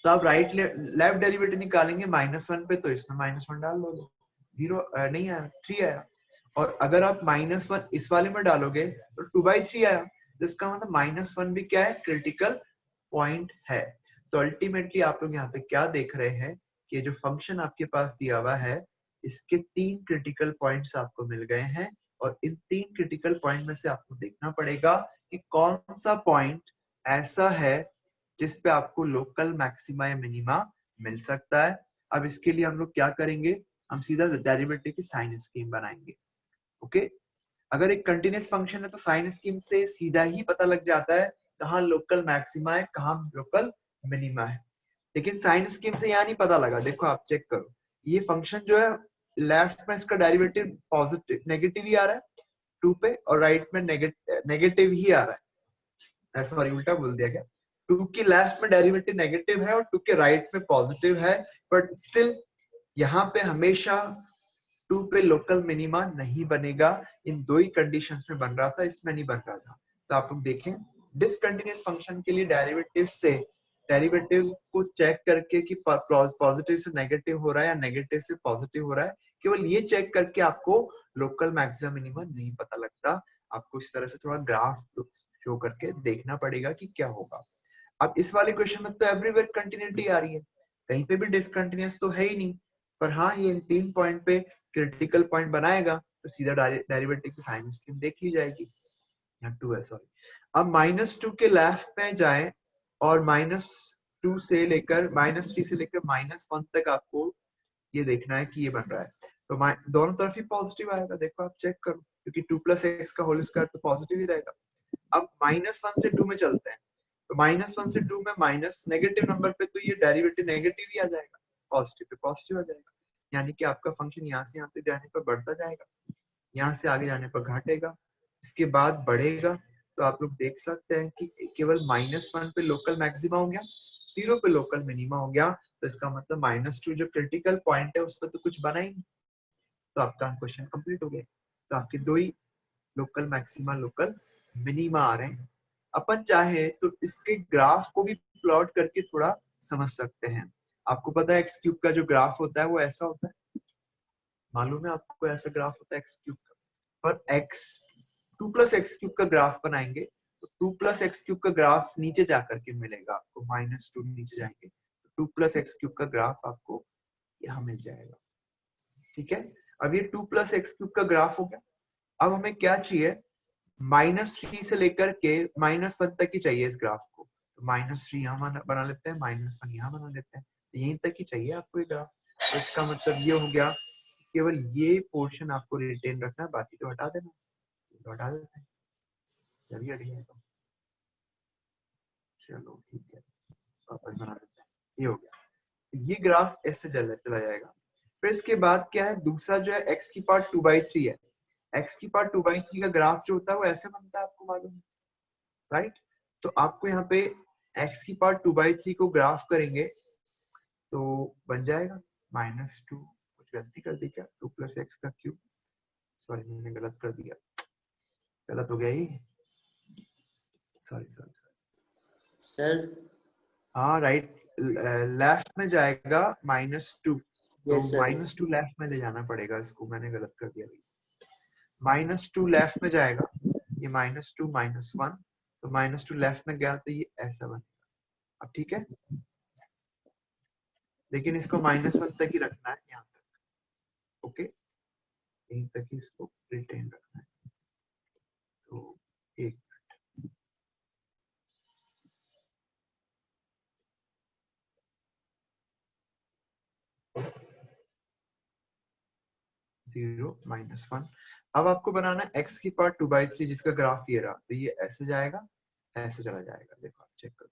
तो आप राइट लेफ्ट डेरिवेटिव निकालेंगे -1 पे, तो इसमें -1 डाल दोगे, 0 नहीं आया, 3 आया। और अगर आप -1 इस वाले में डालोगे तो 2/3 आया, तो इसका मतलब -1 भी क्या है, क्रिटिकल पॉइंट है। तो अल्टीमेटली आप लोग यहाँ पे क्या देख रहे हैं कि जो फंक्शन आपके पास दिया हुआ है इसके 3 क्रिटिकल पॉइंट्स आपको मिल गए हैं, और इन 3 क्रिटिकल पॉइंट में से आपको देखना पड़ेगा कि कौन सा पॉइंट ऐसा है जिस पे आपको लोकल मैक्सिमा या मिनिमा मिल सकता है। अब इसके लिए हम लोग क्या करेंगे, हम सीधा डेरिवेटिव की साइन स्कीम बनाएंगे। ओके, अगर एक कंटिन्यूअस फंक्शन है तो साइन स्कीम से सीधा ही पता लग जाता है कहाँ लोकल मैक्सिमा है, कहाँ लोकल मिनिमा है। लेकिन साइन स्कीम से यहाँ नहीं पता लगा, देखो आप चेक करो, ये फंक्शन जो है लेफ्ट में इसका डेरिवेटिव पॉजिटिव नेगेटिव ही आ रहा है 2 पे, और राइट में नेगेटिव ही आ रहा है, सॉरी उल्टा बोल दिया क्या, 2 के लेफ्ट में डेरिवेटिव नेगेटिव है और 2 के राइट में पॉजिटिव है, बट स्टिल यहाँ पे हमेशा 2 पे लोकल मिनिमा नहीं बनेगा। इन दो ही कंडीशंस में बन रहा था, इसमें नहीं बन रहा था। तो आप लोग देखें डिसकंटिन्यूअस फंक्शन के लिए डेरिवेटिव से डेरिवेटिव को चेक करके कि पॉजिटिव से नेगेटिव हो रहा है या नेगेटिव से पॉजिटिव हो रहा है, केवल ये चेक करके आपको लोकल मैक्सिमम मिनिमम नहीं पता लगता। आपको इस तरह से थोड़ा ग्राफ शो करके देखना पड़ेगा कि क्या होगा। अब इस वाले क्वेश्चन में तो एवरीवेयर कंटिन्यूटी आ रही है, कहीं पे भी डिसकंटिन्यूअस तो है ही नहीं, पर हाँ ये इन 3 पॉइंट पे क्रिटिकल पॉइंट बनाएगा, तो सीधा डेरिवेटिव की साइन स्कीम देख ली जाएगी। यहाँ 2 है सॉरी। अब -2 के लेफ्ट में जाए और -2 से लेकर -3 से लेकर -1 तक आपको ये देखना है कि ये बन रहा है, तो दोनों तरफ ही पॉजिटिव आएगा। देखो आप चेक करो, क्योंकि 2 + x का होल स्क्वायर तो पॉजिटिव ही रहेगा। अब -1 से 2 में चलते हैं, तो -1 से 2 में माइनस नेगेटिव नंबर पे तो ये डेरिवेटिव नेगेटिव ही आ जाएगा, पॉजिटिव पे पॉजिटिव आ जाएगा, यानी कि आपका फंक्शन यहाँ से यहाँ तक जाने पर बढ़ता जाएगा, यहाँ से आगे जाने पर घटेगा, इसके बाद बढ़ेगा। तो आप लोग देख सकते हैं कि केवल -1 पे लोकल मैक्सिमा हो गया, 0 पे लोकल मिनिमा हो गया, तो इसका मतलब -2 जो क्रिटिकल पॉइंट है उस पर तो कुछ बना ही नहीं, तो आपका क्वेश्चन कंप्लीट हो गया। तो आपके दो ही लोकल मैक्सिमा लोकल मिनिमा आ रहे हैं। अपन चाहे तो इसके ग्राफ को भी प्लॉट करके थोड़ा समझ सकते हैं। आपको पता है x³ का जो ग्राफ होता है वो ऐसा होता है, मालूम है आपको, ऐसा ग्राफ होता है x³ का। पर 2 + x³ का ग्राफ बनाएंगे तो 2 + x³ का ग्राफ नीचे जाकर के मिलेगा आपको, -2 नीचे जाएंगे तो 2 + x³ का ग्राफ आपको यहाँ मिल जाएगा। ठीक है, अब ये 2 + x³ का ग्राफ हो गया। अब हमें क्या चाहिए, -3 से लेकर के -1 तक ही चाहिए इस ग्राफ को, तो -3 यहाँ बना लेते हैं, -1 यहाँ बना लेते हैं, तो यहीं तक ही चाहिए आपको ये ग्राफ। तो इसका मतलब ये हो गया, केवल ये पोर्शन आपको रिटेन रखना है, बाकी तो हटा देना, तो हटा देते हैं, चलिए हट गया तो चलो ठीक है, वापस बना देते हैं, ये हो गया। ये ग्राफ ऐसे चला जाएगा। फिर इसके बाद क्या है, दूसरा जो है x³ 2/3 है, x³ 2/3 का ग्राफ जो होता है वो ऐसे बनता है, आपको मालूम है, राइट? तो आपको यहाँ पे x³ 2/3 को ग्राफ करेंगे तो बन जाएगा -2, कुछ गलती कर दी क्या, 2 + x³, सॉरी मैंने गलत कर दिया, गलत हो गया ही, सॉरी सॉरी सॉरी सर हाँ राइट, लेफ्ट में जाएगा -2, तो यस सर, -2 लेफ्ट में ले जाना पड़ेगा इसको, मैंने गलत कर दिया। -2 लेफ्ट में जाएगा, ये -2 -1, तो -2 लेफ्ट में गया तो ये ऐसा बनेगा। अब ठीक है, लेकिन इसको -1 तक ही रखना है यहाँ तक। ओके, यहीं तक ही इसको रिटेन रखना है। तो एक 0 -1। अब आपको बनाना है x की पावर 2/3 जिसका ग्राफ ये रहा, तो ये ऐसे जाएगा, ऐसे चला जाएगा। देखो आप चेक करो,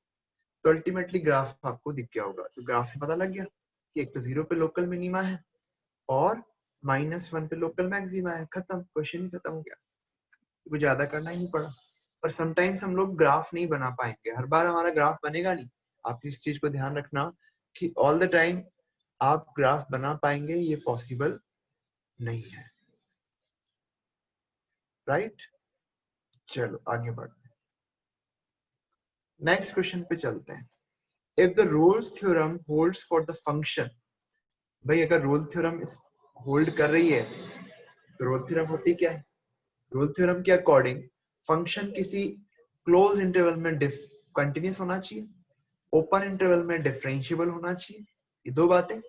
तो अल्टीमेटली ग्राफ आपको दिख गया होगा। तो ग्राफ से पता लग गया कि एक तो 0 पे लोकल मिनिमा है और -1 पे लोकल मैक्सिमा है। खत्म, क्वेश्चन ही खत्म हो गया, कुछ ज्यादा करना ही नहीं पड़ा। पर समटाइम्स हम लोग ग्राफ नहीं बना पाएंगे, हर बार हमारा ग्राफ बनेगा नहीं। आप इस चीज को ध्यान रखना कि ऑल द टाइम आप ग्राफ बना पाएंगे, ये पॉसिबल नहीं है। राइट, चलो आगे बढ़ते हैं, नेक्स्ट क्वेश्चन पे चलते हैं। If the Rolle's theorem holds for the function, भाई अगर रोल थ्योरम होल्ड कर रही है तो रोल थ्योरम होती क्या है? रोल थ्योरम के अकॉर्डिंग फंक्शन किसी क्लोज इंटरवल में कंटिन्यूस होना चाहिए, ओपन इंटरवल में डिफरेंशिएबल होना चाहिए, ये दो बातें,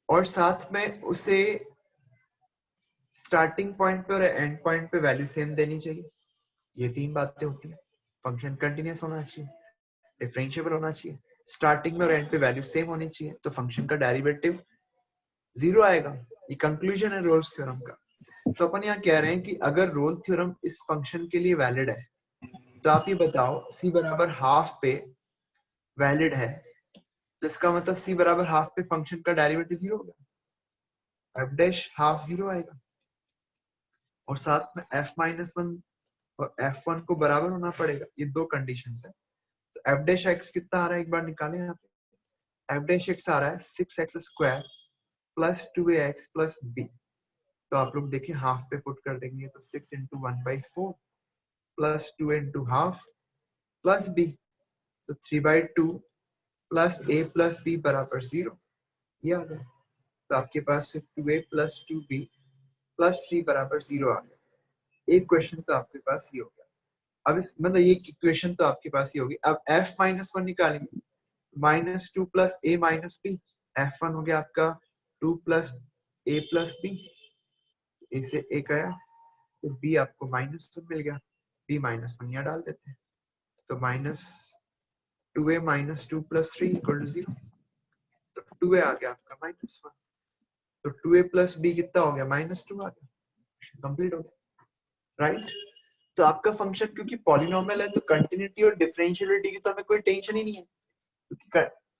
और साथ में उसे स्टार्टिंग पॉइंट पे और एंड पॉइंट पे वैल्यू सेम देनी चाहिए। ये तीन बातें होती है। फंक्शन कंटिन्यूस होना चाहिए, डिफरेंशिएबल होना चाहिए, स्टार्टिंग में और एंड पे वैल्यू सेम होनी चाहिए, तो फंक्शन का डेरिवेटिव 0 आएगा। ये कंक्लूजन है रोल्स थ्योरम का। तो अपन यहाँ कह रहे हैं कि अगर रोल थ्योरम इस फंक्शन के लिए वैलिड है, तो आप ये बताओ c बराबर हाफ पे वैलिड है, तो इसका मतलब c बराबर हाफ पे फंक्शन का डेरिवेटिव 0 होगा, f डैश हाफ 0 आएगा, और साथ में f-1 और f1 को बराबर होना पड़ेगा। ये दो कंडीशंस है। तो f डैश x कितना आ रहा है, एक बार निकालें यहाँ पे। f डैश x आ रहा है 6x² plus 2ax plus b। तो आप लोग देखिए हाफ पे पुट कर देंगे तो 6 into 1/4 plus 2 into half plus b, तो 3/2 प्लस a प्लस b बराबर 0, ये आ गया। तो आपके पास 2a प्लस 2b प्लस 3 बराबर 0 आ गया। एक क्वेश्चन तो आपके पास ये हो गया। अब इस मतलब ये इक्वेशन तो आपके पास ही होगी। अब f-1 निकालेंगे, -2 plus a minus b, f1 हो गया आपका 2 plus a plus b, a से a गया तो b आपको -1 मिल गया, b -1 यहाँ डाल देते हैं, तो -2a minus 2 plus 3 equal to 0, तो 2a आ गया आपका -1, तो 2a प्लस b कितना हो गया, -2 आ गया, कंप्लीट हो गया। राइट, तो आपका फंक्शन क्योंकि पॉलिनोमियल है तो कंटिन्यूटी और डिफरेंशियलिटी की तो हमें कोई टेंशन ही नहीं है,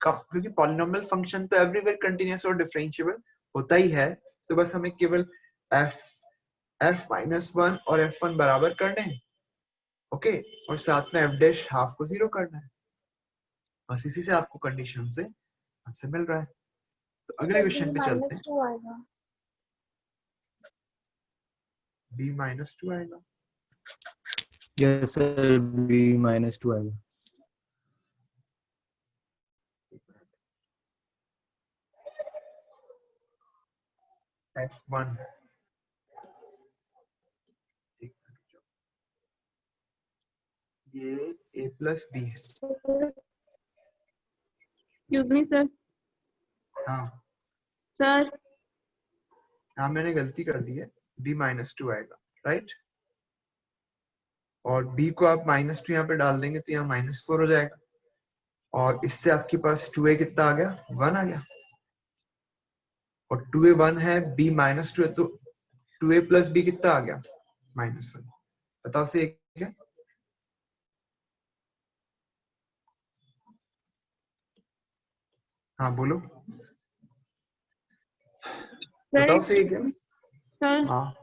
क्योंकि पॉलिनोमियल फंक्शन तो एवरीवेयर कंटिन्यूअस और डिफरेंशिएबल होता ही है। तो बस हमें केवल f-1 और f1 बराबर करने हैं, ओके, और साथ में f डैश हाफ को 0 करना है, बस इसी से आपको कंडीशन से आंसर मिल रहा है। तो अगले क्वेश्चन पे चलते हैं। -2 आएगा। b -2 आएगा, यस सर, b-2 आएगा। f1 ये a प्लस b है। Excuse me sir. हाँ सर हाँ, मैंने गलती कर दी है, b -2 आएगा, राइट, और b को आप -2 यहाँ पे डाल देंगे तो यहाँ -4 हो जाएगा, और इससे आपके पास 2a कितना आ गया, 1 आ गया, और 2a 1 है, b -2 है, तो 2a प्लस b कितना आ गया, -1। बताओ से क्या, हाँ बोलो, बताओ से क्या, सर हाँ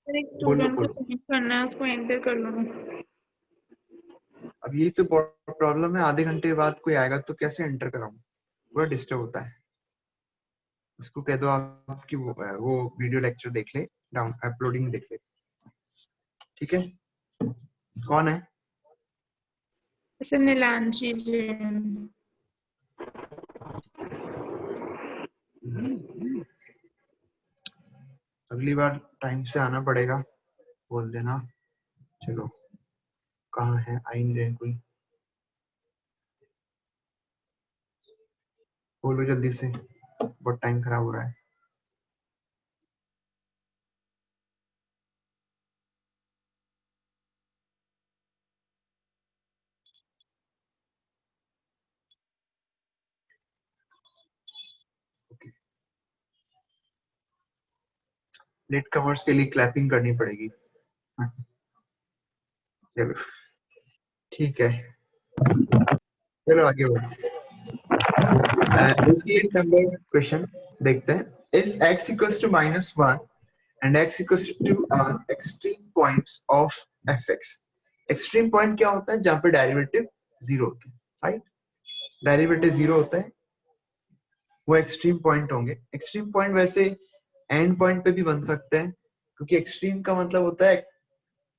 एक बोलो स्टूडेंट को बोलो। सबमिट करना है, उसको एंटर कर लो। अब यही तो प्रॉब्लम है, आधे घंटे बाद कोई आएगा तो कैसे एंटर कराऊं, पूरा डिस्टर्ब होता है। उसको कह दो आपकी वो वीडियो लेक्चर देख ले, डाउन अपलोडिंग देख ले, ठीक है। कौन है, सर नीलांशी जी। अगली बार टाइम से आना पड़ेगा, बोल देना। चलो कहाँ है, आई नहीं रहे कोई, बोलो जल्दी से, बहुत टाइम खराब हो रहा है। लेट कमर्स के लिए क्लैपिंग करनी पड़ेगी। चलो ठीक है, चलो आगे बढ़ते हैं। 88 नंबर क्वेश्चन देखते हैं। If x equals to -1 and x equals to 2 are extreme points of fx। Extreme point क्या होता है? जहां पे डेरिवेटिव जीरो होता है, राइट? डेरिवेटिव जीरो होता है, वो एक्सट्रीम पॉइंट होंगे। एक्सट्रीम पॉइंट वैसे एंड पॉइंट पे भी बन सकते हैं, क्योंकि एक्सट्रीम का मतलब होता है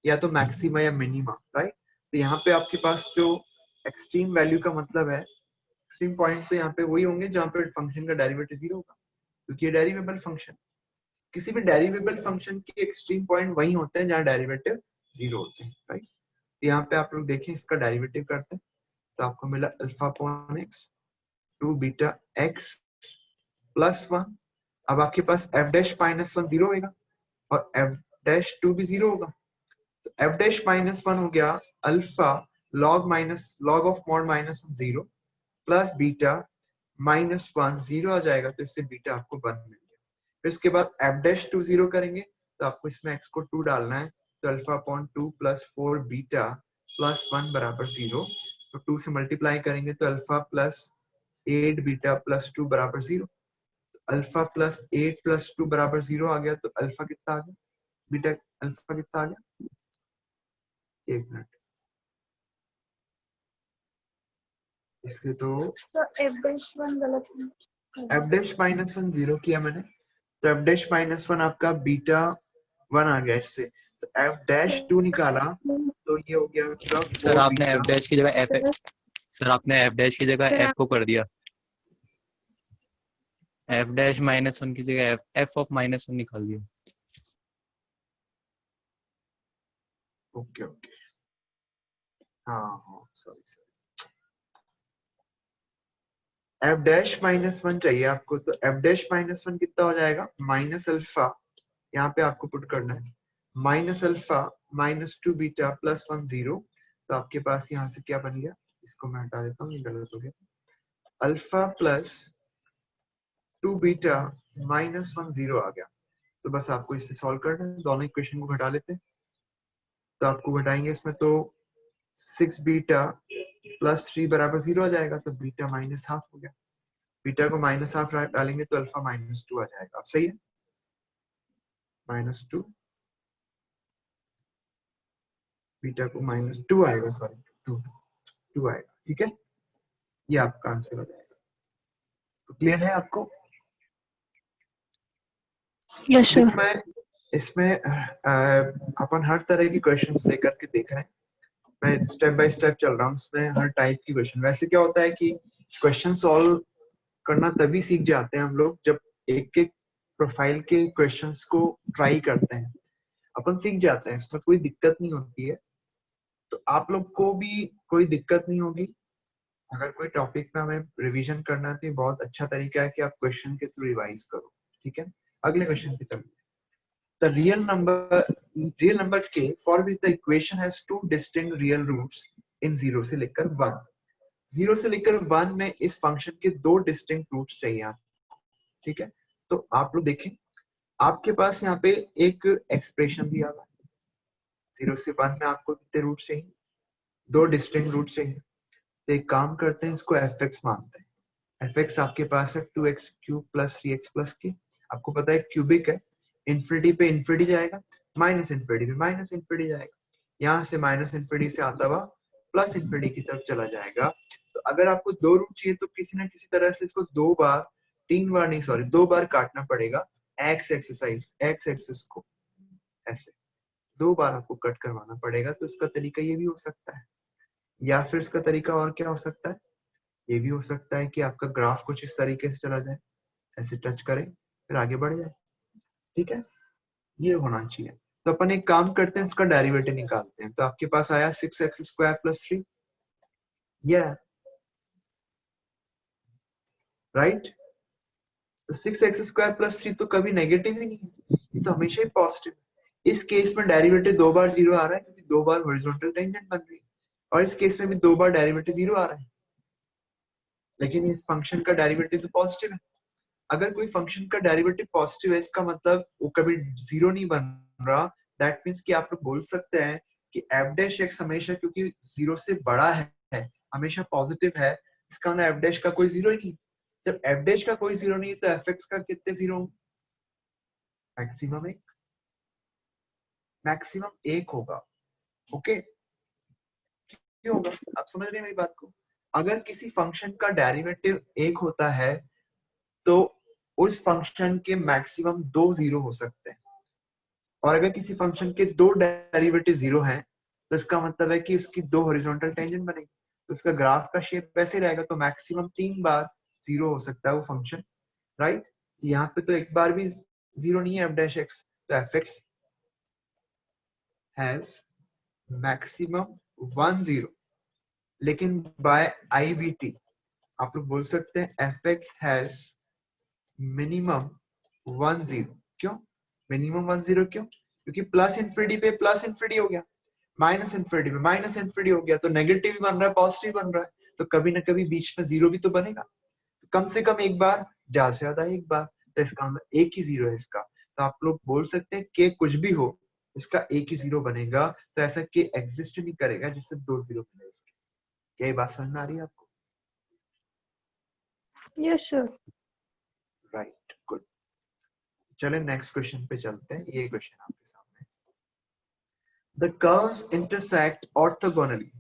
या तो मैक्सिमा या मिनिमा, राइट? तो यहाँ पे आपके पास जो एक्सट्रीम वैल्यू का मतलब है, एक्सट्रीम पॉइंट तो यहाँ पे वही होंगे जहाँ पे फंक्शन का डेरिवेटिव जीरो होगा, क्योंकि ये डेरिवेबल फंक्शन, किसी भी डेरिवेबल फंक्शन के एक्सट्रीम पॉइंट वही होते हैं जहाँ डेरिवेटिव जीरो होते हैं, राइट? तो यहाँ पे आप लोग देखें, इसका डेरिवेटिव करते हैं तो आपको मिला alpha upon x 2 beta x plus 1। अब आपके पास एफ डैश माइनस 1 जीरो होगा और एफ डैश 2 भी जीरो होगा, तो एफ डैश माइनस 1 हो गया alpha log of mod minus 1 zero plus beta minus 1 zero आ जाएगा, तो इससे बीटा आपको 1 मिल गया। फिर इसके बाद एफ डैश 2 जीरो करेंगे तो आपको इसमें एक्स को 2 डालना है, तो alpha upon 2 plus 4 beta plus 1 बराबर जीरो। तो 2 से मल्टीप्लाई करेंगे तो अल्फा प्लस 8 बीटा प्लस 2 बराबर जीरो। अल्फा प्लस 8 प्लस 2 बराबर जीरो आ गया, तो अल्फा कितना आ गया, बीटा अल्फा कितना आ गया, एक मिनट, इसलिए तो सर एफ डैश वन गलत है। एफ डैश माइनस 1 जीरो किया मैंने, तो एफ डैश माइनस 1 आपका बीटा 1 आ गया इससे, तो एफ डैश 2 निकाला तो ये हो गया आपका सर 4 आपने बीटा। एफ डैश की जगह एफ सर आपने एफ डैश की जगह एफ को कर दिया। एफ डैश -1 की जगह एफ ऑफ -1 निकाल दिया। ओके ओके, हाँ हाँ सॉरी, एफ डैश माइनस 1 चाहिए आपको, तो एफ डैश माइनस 1 कितना हो जाएगा, माइनस अल्फा, यहाँ पे आपको पुट करना है minus alpha minus 2 beta plus 1 zero. तो आपके पास यहाँ से क्या बन गया, इसको मैं हटा देता हूँ, ये गलत हो गया, alpha plus 2 beta minus 1 zero आ गया। तो बस आपको इससे सॉल्व करना है, दोनों इक्वेशन को घटा लेते हैं, तो आपको घटाएंगे इसमें तो 6 बीटा प्लस 3 बराबर जीरो आ जाएगा, तो बीटा माइनस हाफ हो गया। बीटा को माइनस हाफ डालेंगे तो अल्फा माइनस 2 आ जाएगा। अब सही है, -2, बीटा को -2 आएगा, सॉरी 2 आएगा, ठीक है, ये आपका आंसर हो जाएगा। तो क्लियर है आपको? Yes sir. इसमें अपन हर तरह की क्वेश्चंस लेकर के देख रहे हैं, मैं स्टेप बाय स्टेप चल रहा हूँ, इसमें हर टाइप की क्वेश्चन। वैसे क्या होता है कि क्वेश्चन सॉल्व करना तभी सीख जाते हैं हम लोग जब एक एक प्रोफाइल के क्वेश्चंस को ट्राई करते हैं, अपन सीख जाते हैं, इसमें कोई दिक्कत नहीं होती है। तो आप लोग को भी कोई दिक्कत नहीं होगी, अगर कोई टॉपिक में हमें रिवीजन करना है तो ये बहुत अच्छा तरीका है कि आप क्वेश्चन के थ्रू रिवाइज करो, ठीक है। अगले क्वेश्चन की तरफ, द रियल नंबर के for which the equation has two distinct real roots in 0 से लेकर 1। 0 से लेकर 1 में इस फंक्शन के दो डिस्टिंक्ट रूट्स चाहिए आपको, ठीक है। तो आप लोग देखें, आपके पास यहाँ पे एक एक्सप्रेशन दिया हुआ है, 0 से 1 में आपको कितने रूट चाहिए, दो डिस्टिंक्ट रूट चाहिए। तो एक काम करते हैं, इसको fx मानते हैं। fx आपके पास है 2x cube plus 3x plus के, आपको पता है क्यूबिक है, इन्फिनिटी पे इन्फिनिटी जाएगा, माइनस इन्फिनिटी पे माइनस इन्फिनिटी जाएगा, यहाँ से माइनस इन्फिनिटी से आता हुआ प्लस इन्फिनिटी की तरफ चला जाएगा। तो अगर आपको दो रूट चाहिए तो किसी ना किसी तरह से इसको दो बार काटना पड़ेगा, एक्स एक्सिस को ऐसे दो बार आपको कट करवाना पड़ेगा। तो इसका तरीका ये भी हो सकता है, या फिर इसका तरीका और क्या हो सकता है, ये भी हो सकता है कि आपका ग्राफ कुछ इस तरीके से चला जाए, ऐसे टच करे फिर आगे बढ़ जाए, ठीक है। ये होना चाहिए। तो अपन एक काम करते हैं, इसका डेरिवेटिव निकालते हैं। तो आपके पास आया 6x² + 3, राइट। तो 6x² + 3 तो कभी नेगेटिव ही नहीं है, ये तो हमेशा ही पॉजिटिव। इस केस में डेरिवेटिव 2 बार 0 आ रहा है क्योंकि 2 बार हॉरिजॉन्टल टेंजेंट बन रही है, और इस केस में भी 2 बार डेरिवेटिव 0 आ रहा है, लेकिन इस फंक्शन का डेरिवेटिव तो पॉजिटिव है। अगर कोई फंक्शन का डेरिवेटिव पॉजिटिव है, इसका मतलब वो कभी 0 नहीं बन रहा। दैट मीन्स कि आप लोग बोल सकते हैं कि f' हमेशा, क्योंकि 0 से बड़ा है, हमेशा पॉजिटिव है, इसका मतलब f' का कोई 0 ही नहीं। जब f' का कोई 0 नहीं है तो fx का कितने 0 होंगे? मैक्सिमम 1 होगा। ओके, क्यों होगा? आप समझ रहे हैं मेरी बात को? अगर किसी फंक्शन का डेरिवेटिव 1 होता है तो उस फंक्शन के मैक्सिमम 2 0 हो सकते हैं, और अगर किसी फंक्शन के 2 डेरिवेटिव 0 हैं तो इसका मतलब है कि उसकी 2 हॉरिजॉन्टल टेंजेंट बनेगी, तो उसका ग्राफ का शेप वैसे रहेगा। तो मैक्सिमम 3 बार 0 हो सकता है वो फंक्शन, राइट। यहाँ पे तो एक बार भी 0 नहीं है f', तो fx हैज मैक्सिमम 1 0, लेकिन बाय IVT आप लोग बोल सकते हैं fx हैज मिनिमम 1 0। क्यों मिनिमम 1 0? क्यों? क्योंकि प्लस इन्फिनिटी पे प्लस इन्फिनिटी हो गया, माइनस इन्फिनिटी पे माइनस इन्फिनिटी हो गया, तो नेगेटिव बन रहा है, पॉजिटिव बन रहा है, तो कभी ना कभी बीच में 0 भी तो बनेगा। तो कम से कम एक बार, ज्यादा से ज्यादा एक बार, तो इसका मतलब एक ही 0 है इसका। तो आप लोग बोल सकते हैं कि कुछ भी हो, इसका एक ही 0 बनेगा। तो ऐसा कि एग्जिस्ट नहीं करेगा जिससे 2 0 बने इसके। क्या ये बात समझ में आ रही है आपको? Yes, sir. Right, good. चले नेक्स्ट क्वेश्चन पे चलते हैं। ये क्वेश्चन आपके सामने, द कर्व्स इंटरसेक्ट ऑर्थोगोनली।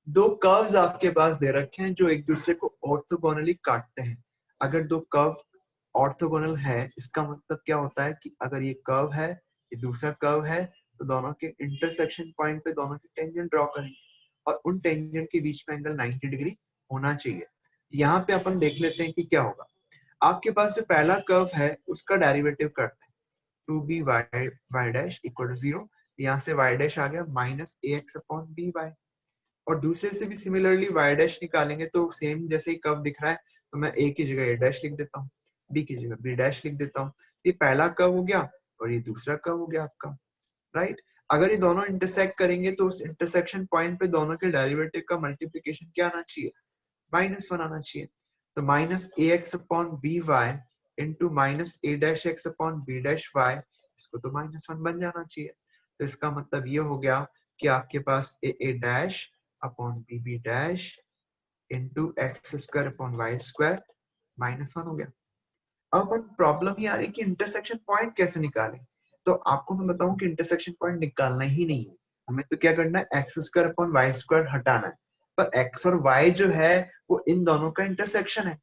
दो कर्व्स आपके पास दे रखे हैं जो एक दूसरे को ऑर्थोगोनली काटते हैं। अगर दो कर्व ऑर्थोगोनल है, इसका मतलब क्या होता है कि अगर ये कर्व है, ये दूसरा कर्व है, तो दोनों के इंटरसेक्शन पॉइंट पे दोनों के टेंजेंट ड्रॉ करेंगे, और उन टेंजेंट के बीच में एंगल 90 डिग्री होना चाहिए। यहाँ पे अपन देख लेते हैं कि क्या होगा। आपके पास जो पहला कर्व है उसका डेरिवेटिव करते हैं, 2by = 0। यहाँ से y' आ गया -ax/by, और दूसरे से भी सिमिलरली y' निकालेंगे तो सेम जैसे ही कर्व दिख रहा है, तो मैं a की जगह a' लिख देता हूँ, b की जगह b' लिख देता हूँ। ये पहला कर्व हो गया और ये दूसरा कर्व हो गया आपका, राइट। अगर ये दोनों इंटरसेक्ट करेंगे तो उस इंटरसेक्शन पॉइंट पे दोनों के डेरिवेटिव का मल्टीप्लिकेशन क्या आना चाहिए? -1 आना चाहिए। तो -ax/by इंटू -a'(x/b'y), इसको तो -1 बन जाना चाहिए। तो इसका मतलब ये हो गया कि आपके पास a'/bb' इंटू x² -1 हो गया। अब अपन प्रॉब्लम ये आ रही है कि इंटरसेक्शन पॉइंट कैसे निकालें। तो आपको मैं बताऊं कि इंटरसेक्शन पॉइंट निकालना ही नहीं है, हमें तो क्या करना है, x² हटाना है। पर x और y जो है वो इन दोनों का इंटरसेक्शन है।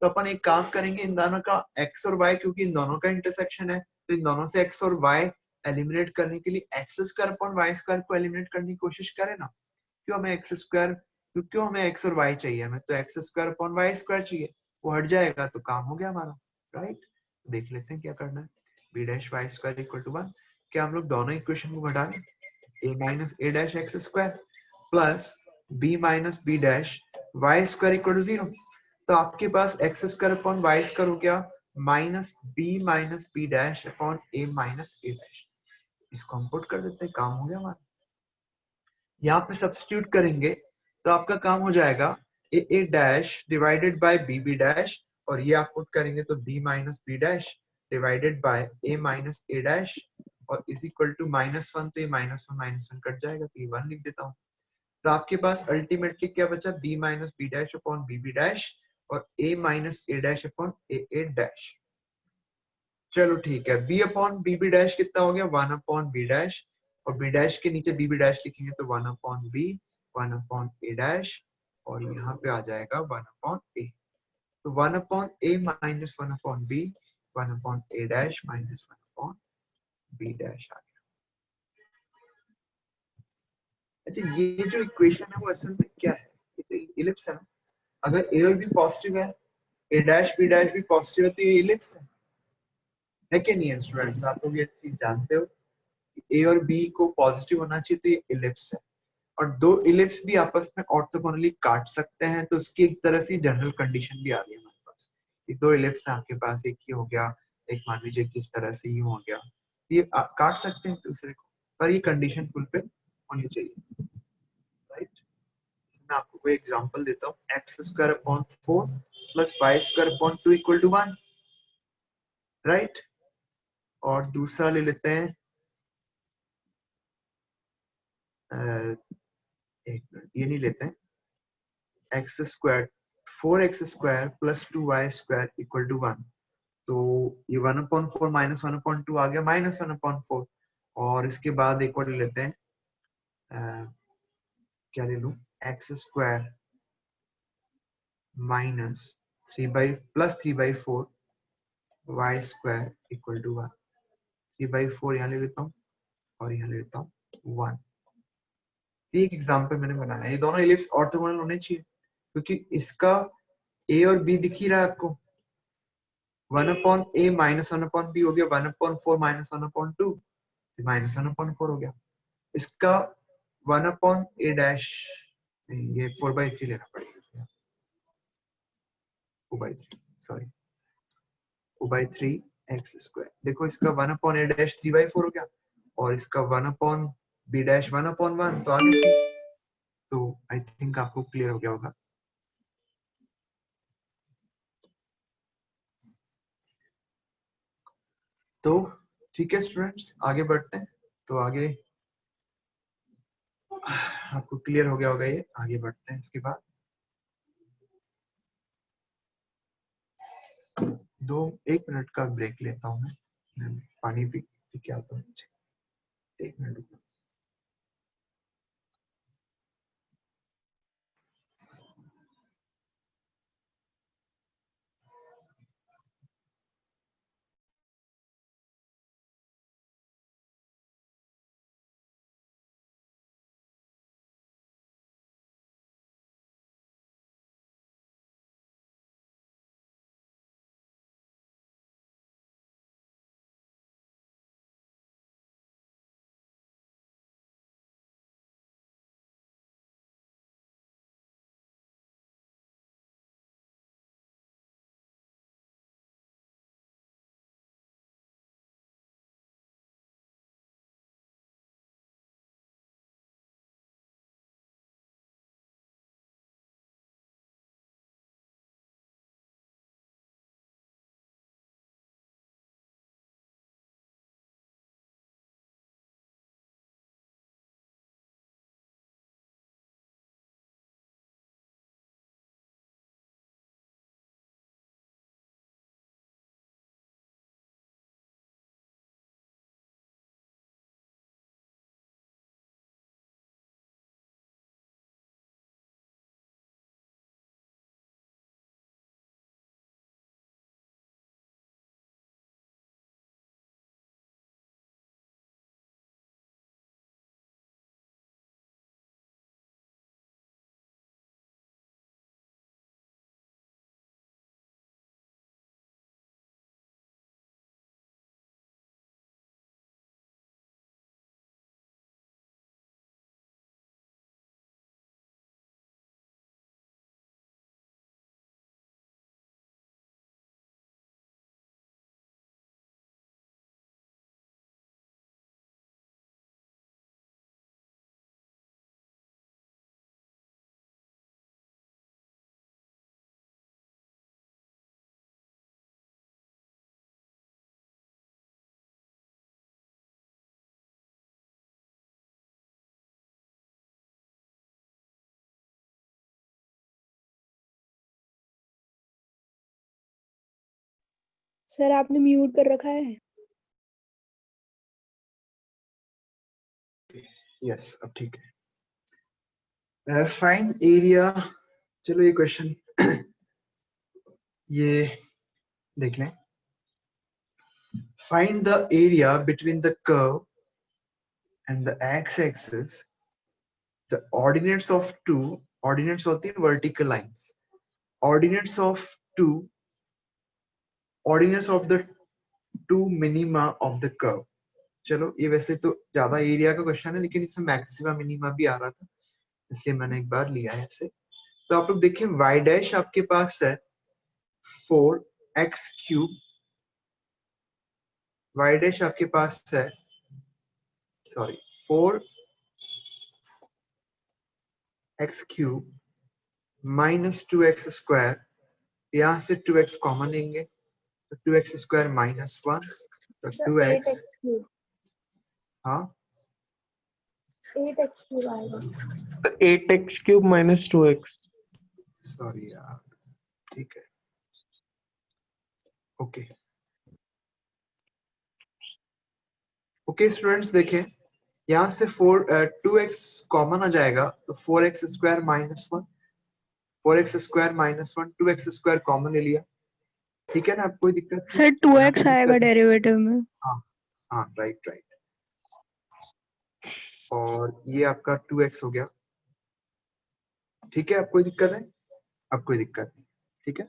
तो अपन एक काम करेंगे, इन दोनों का x और y, क्योंकि इन दोनों का इंटरसेक्शन है, तो इन दोनों से x और y एलिमिनेट करने के लिए x² को एलिमिनेट करने की कोशिश करें ना। क्यों हमें x और y चाहिए? हमें तो x²/y² चाहिए, वो हट जाएगा तो काम हो गया हमारा, राइट। देख लेते हैं क्या करना है। b' y² = 1। क्या हम लोग दोनों इक्वेशन को घटा लें? a - a'(x² plus b - b' y² = 0। तो आपके पास x²/y² हो गया -b - b'/a - a'। इसको हम पुट कर देते हैं, काम हो गया हमारा। यहाँ पे सब्स्टिट्यूट करेंगे तो आपका काम हो जाएगा a' डिवाइडेड बाय b', और ये आप पुट करेंगे तो b - b' divided by a - a', और इज इक्वल टू -1। तो ये -1 कट जाएगा, तो ये 1 लिख देता हूँ। तो आपके पास अल्टीमेटली क्या बचा? b - b'/bb' और a - a'/a'। चलो ठीक है, b/bb' कितना हो गया? 1/b', और b' के नीचे bb' लिखेंगे तो 1/b 1/a', और यहाँ पे आ जाएगा 1/a। तो 1/a - 1/b 1/a' - 1/b' आ गया। अच्छा, ये जो इक्वेशन है वो असल में क्या है? ये तो इलिप्स है ना। अगर a और b पॉजिटिव है, a' b' भी पॉजिटिव है, तो ये इलिप्स है कि नहीं है स्टूडेंट्स? आप लोग ये चीज जानते हो। ए और बी को पॉजिटिव होना चाहिए, तो ये इलिप्स है। और दो इलिप्स भी आपस में ऑर्थोगोनली काट सकते हैं, तो उसकी एक तरह से जनरल कंडीशन भी आ गई हमारे पास कि दो इलिप्स है आपके पास, एक ही हो गया, एक मान लीजिए किस तरह से ही हो गया, ये काट सकते हैं दूसरे को, पर ये कंडीशन फुलफिल होनी चाहिए, राइट। मैं आपको कोई एग्जांपल देता हूँ, x² upon 4 plus y² upon 2 equal to 1, right. और दूसरा ले लेते हैं, एक मिनट, ये नहीं लेते हैं, x² 4x² plus 2y² equal to 1, तो ये 1/4 माइनस 1/2 आ गया, माइनस 1/4। और इसके बाद एक और ले लेते हैं, क्या ले लूं, x² minus 3 plus 3/4 y² equal to 1, 3/4 यहाँ ले लेता हूँ और यहाँ ले लेता हूँ 1। एक एग्जांपल मैंने बनाया, ये दोनों इलिप्स ऑर्थोगोनल होने चाहिए, क्योंकि इसका a और b दिख ही रहा है आपको, 1/a माइनस 1/b हो गया, 1/4 माइनस 1/2 माइनस 1/4 हो गया। इसका 1/a डैश, ये 4/3 लेना पड़ेगा, 2/3 सॉरी, 2/3 x²। देखो इसका 1/a डैश 3/4 हो गया, और इसका 1/b डैश 1/1, तो आगे से, तो आई थिंक आपको क्लियर हो गया होगा। तो ठीक है स्टूडेंट्स, आगे बढ़ते हैं। तो आगे आपको क्लियर हो गया होगा, ये आगे बढ़ते हैं। इसके बाद एक मिनट का ब्रेक लेता हूँ, मैं पानी पी के आता हूँ, एक मिनट रुको। सर आपने म्यूट कर रखा है। यस, अब ठीक है। फाइंड एरिया, चलो ये क्वेश्चन ये देख लें। Find the area between the curve and the x-axis, the ordinates of two, ordinates होती है vertical lines, ordinates of two, ordinates of the two minima of the curve, चलो ये वैसे तो ज्यादा एरिया का क्वेश्चन है, लेकिन इसमें मैक्सिमा मिनिमा भी आ रहा था, इसलिए मैंने एक बार लिया है ऐसे। तो आप लोग देखिए y डैश आपके पास है 4x³ y डैश आपके पास है सॉरी 4x³ माइनस 2x²। यहाँ से 2x कॉमन लेंगे तो 2x² माइनस 1 तो 2x। 8x³ हाँ 8x³ आएगा। तो 8x³ माइनस 2x। सॉरी यार, ठीक है ओके ओके स्टूडेंट्स देखें, यहाँ से 2x कॉमन आ जाएगा तो 4x² minus 1 4x² minus 1 2x² common ले लिया, ठीक है ना। आपको कोई दिक्कत नहीं? सर यहाँ 2x कोई आएगा दिक्कत नहीं? डेरिवेटिव में। हाँ राइट राइट, और ये आपका 2x हो गया, ठीक है। अब कोई दिक्कत है? अब कोई दिक्कत नहीं, ठीक है।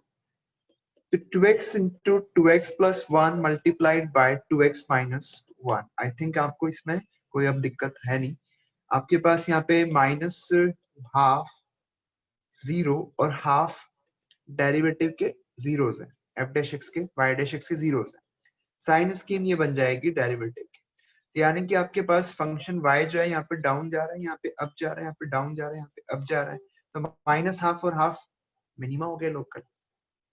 तो 2x into 2x plus 1 multiplied by 2x minus 1। I think आपको इसमें कोई अब दिक्कत है नहीं। आपके पास यहाँ पे माइनस हाफ 0 और हाफ डेरिवेटिव के जीरोस हैं, f डैश x के y डैश x के जीरोस हैं। साइन स्कीम ये बन जाएगी डेरिवेटिव की, यानी कि आपके पास फंक्शन y जो है यहाँ पे डाउन जा रहा है, यहाँ पे अप जा रहा है, यहाँ पे डाउन जा रहा है, यहाँ पे अप जा रहा है। तो माइनस हाफ और हाफ मिनिमा हो गया लोकल,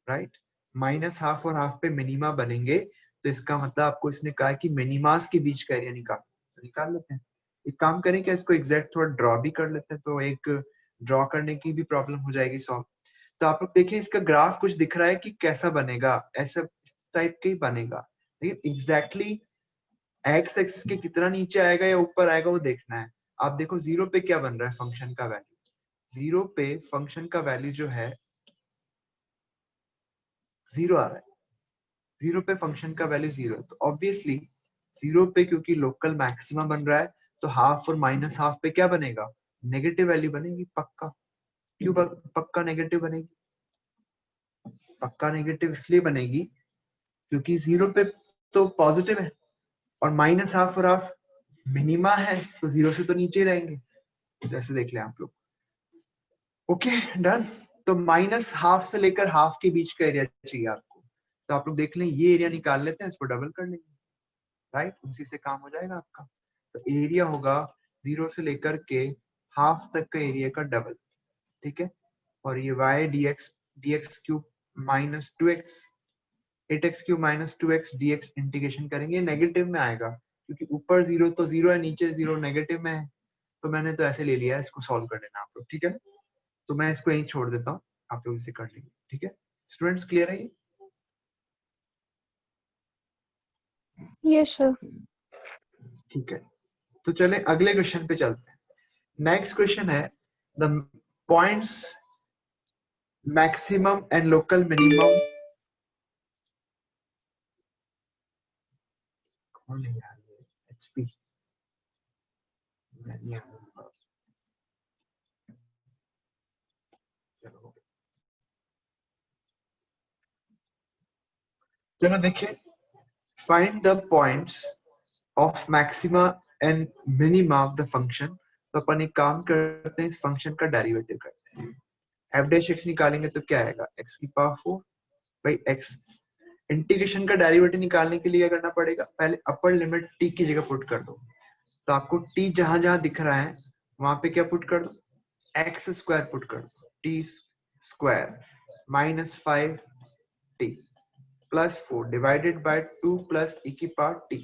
राइट। माइनस हाफ और हाफ पे मिनिमा बनेंगे, तो इसका मतलब आपको इसने कहा कि मिनिमास के बीच का एरिया निकाल, तो निकाल लेते हैं। एक काम करें क्या, इसको एग्जैक्ट थोड़ा ड्रॉ भी कर लेते हैं, तो एक ड्रॉ करने की भी प्रॉब्लम हो जाएगी सॉल्व। तो आप लोग देखिए इसका ग्राफ कुछ दिख रहा है कि कैसा बनेगा, ऐसा टाइप के ही बनेगा, लेकिन एग्जैक्टली एक्स एक्सिस के कितना नीचे आएगा या ऊपर आएगा वो देखना है। आप देखो 0 पे क्या बन रहा है फंक्शन का वैल्यू, 0 पे फंक्शन का वैल्यू जो है 0 आ रहा है, 0 पे फंक्शन का वैल्यू 0 है। तो ऑब्वियसली 0 पे क्योंकि लोकल मैक्सिमा बन रहा है, तो हाफ और माइनस हाफ पे क्या बनेगा, नेगेटिव वैल्यू बनेगी पक्का। क्यों पक्का नेगेटिव बनेगी? पक्का नेगेटिव इसलिए बनेगी क्योंकि 0 पे तो पॉजिटिव है और माइनस हाफ और हाफ मिनिमा है, तो 0 से तो नीचे ही रहेंगे। जैसे देख लें आप लोग, ओके डन। तो माइनस हाफ से लेकर हाफ के बीच का एरिया चाहिए आपको, तो आप लोग देख लें ये एरिया निकाल लेते हैं, इसको डबल कर लेंगे, राइट, उसी से काम हो जाएगा आपका। तो एरिया होगा 0 से लेकर के हाफ तक का एरिया का डबल, ठीक है। और ये y dx³ minus 2x 8x³ minus 2x dx integration करेंगे, नेगेटिव में आएगा क्योंकि ऊपर 0 तो 0 है, नीचे 0 नेगेटिव में है, तो मैंने तो ऐसे ले लिया है। इसको सॉल्व कर लेना आप लोग, ठीक है। तो मैं इसको यहीं छोड़ देता हूँ, आप लोग इसे कर लेंगे, ठीक है। स्टूडेंट्स क्लियर है ये? Yes sir. ठीक है, तो चले अगले क्वेश्चन पे चलते हैं। नेक्स्ट क्वेश्चन है the points maximum and local minimum. कौन है यार ये? HP चलो देखिए, find the points of maxima and minima of the function. तो अपन एक काम करते हैं, इस फंक्शन का डेरिवेटिव करते हैं। f डैश x निकालेंगे तो क्या आएगा, x की पावर 4 बाई x। इंटीग्रेशन का डेरिवेटिव निकालने के लिए क्या करना पड़ेगा, पहले अपर लिमिट t की जगह पुट कर दो। तो आपको t जहां जहां दिख रहा है वहां पे क्या पुट कर दो, x² पुट कर दो, t² minus 5t plus 4 divided by 2 plus e की पावर t,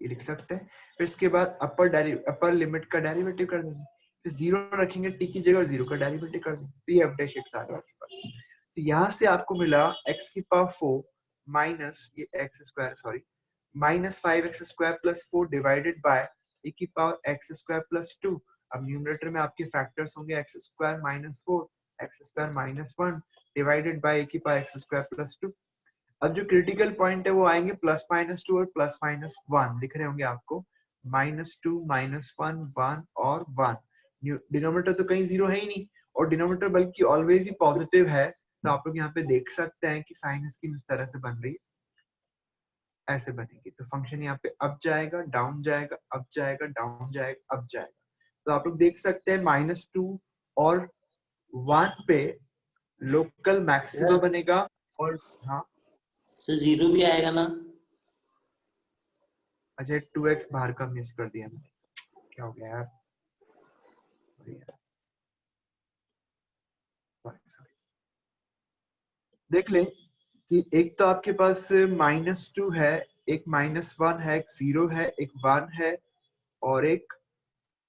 ये लिख सकते हैं। फिर इसके बाद अपर लिमिट का डेरिवेटिव कर देंगे, फिर 0 रखेंगे t की जगह और 0 का डेरिवेटिव कर देंगे, तो ये f डैश x आ गया आपके पास। तो यहाँ से आपको मिला x की पावर 4 माइनस ये x² sorry minus 5x² plus 4 divided by e की पावर x² प्लस 2। अब न्यूमरेटर में आपके फैक्टर्स होंगे x² minus 4 x² minus 1 divided bye e की पावर x² प्लस 2। अब जो क्रिटिकल पॉइंट है वो आएंगे प्लस माइनस 2 और प्लस माइनस 1 दिख रहे होंगे आपको, -2 -1 1 और 1। डिनोमिनेटर तो कहीं 0 है ही नहीं, और डिनोमिनेटर बल्कि ऑलवेज ही पॉजिटिव है। तो आप लोग यहाँ पे देख सकते हैं कि साइन स्कीम इस तरह से बन रही है, ऐसे बनेगी। तो फंक्शन यहाँ पे अप जाएगा, डाउन जाएगा, अप जाएगा, डाउन जाएगा, अप जाएगा। तो आप लोग देख सकते हैं -2 और 1 पे लोकल मैक्सिमा बनेगा। और हाँ सर 0 भी आएगा ना? अच्छा 2x बाहर का मिस कर दिया मैंने, क्या हो गया यार। Sorry. देख ले कि एक तो आपके पास -2 है, एक -1 है, एक 0 है, एक 1 है और एक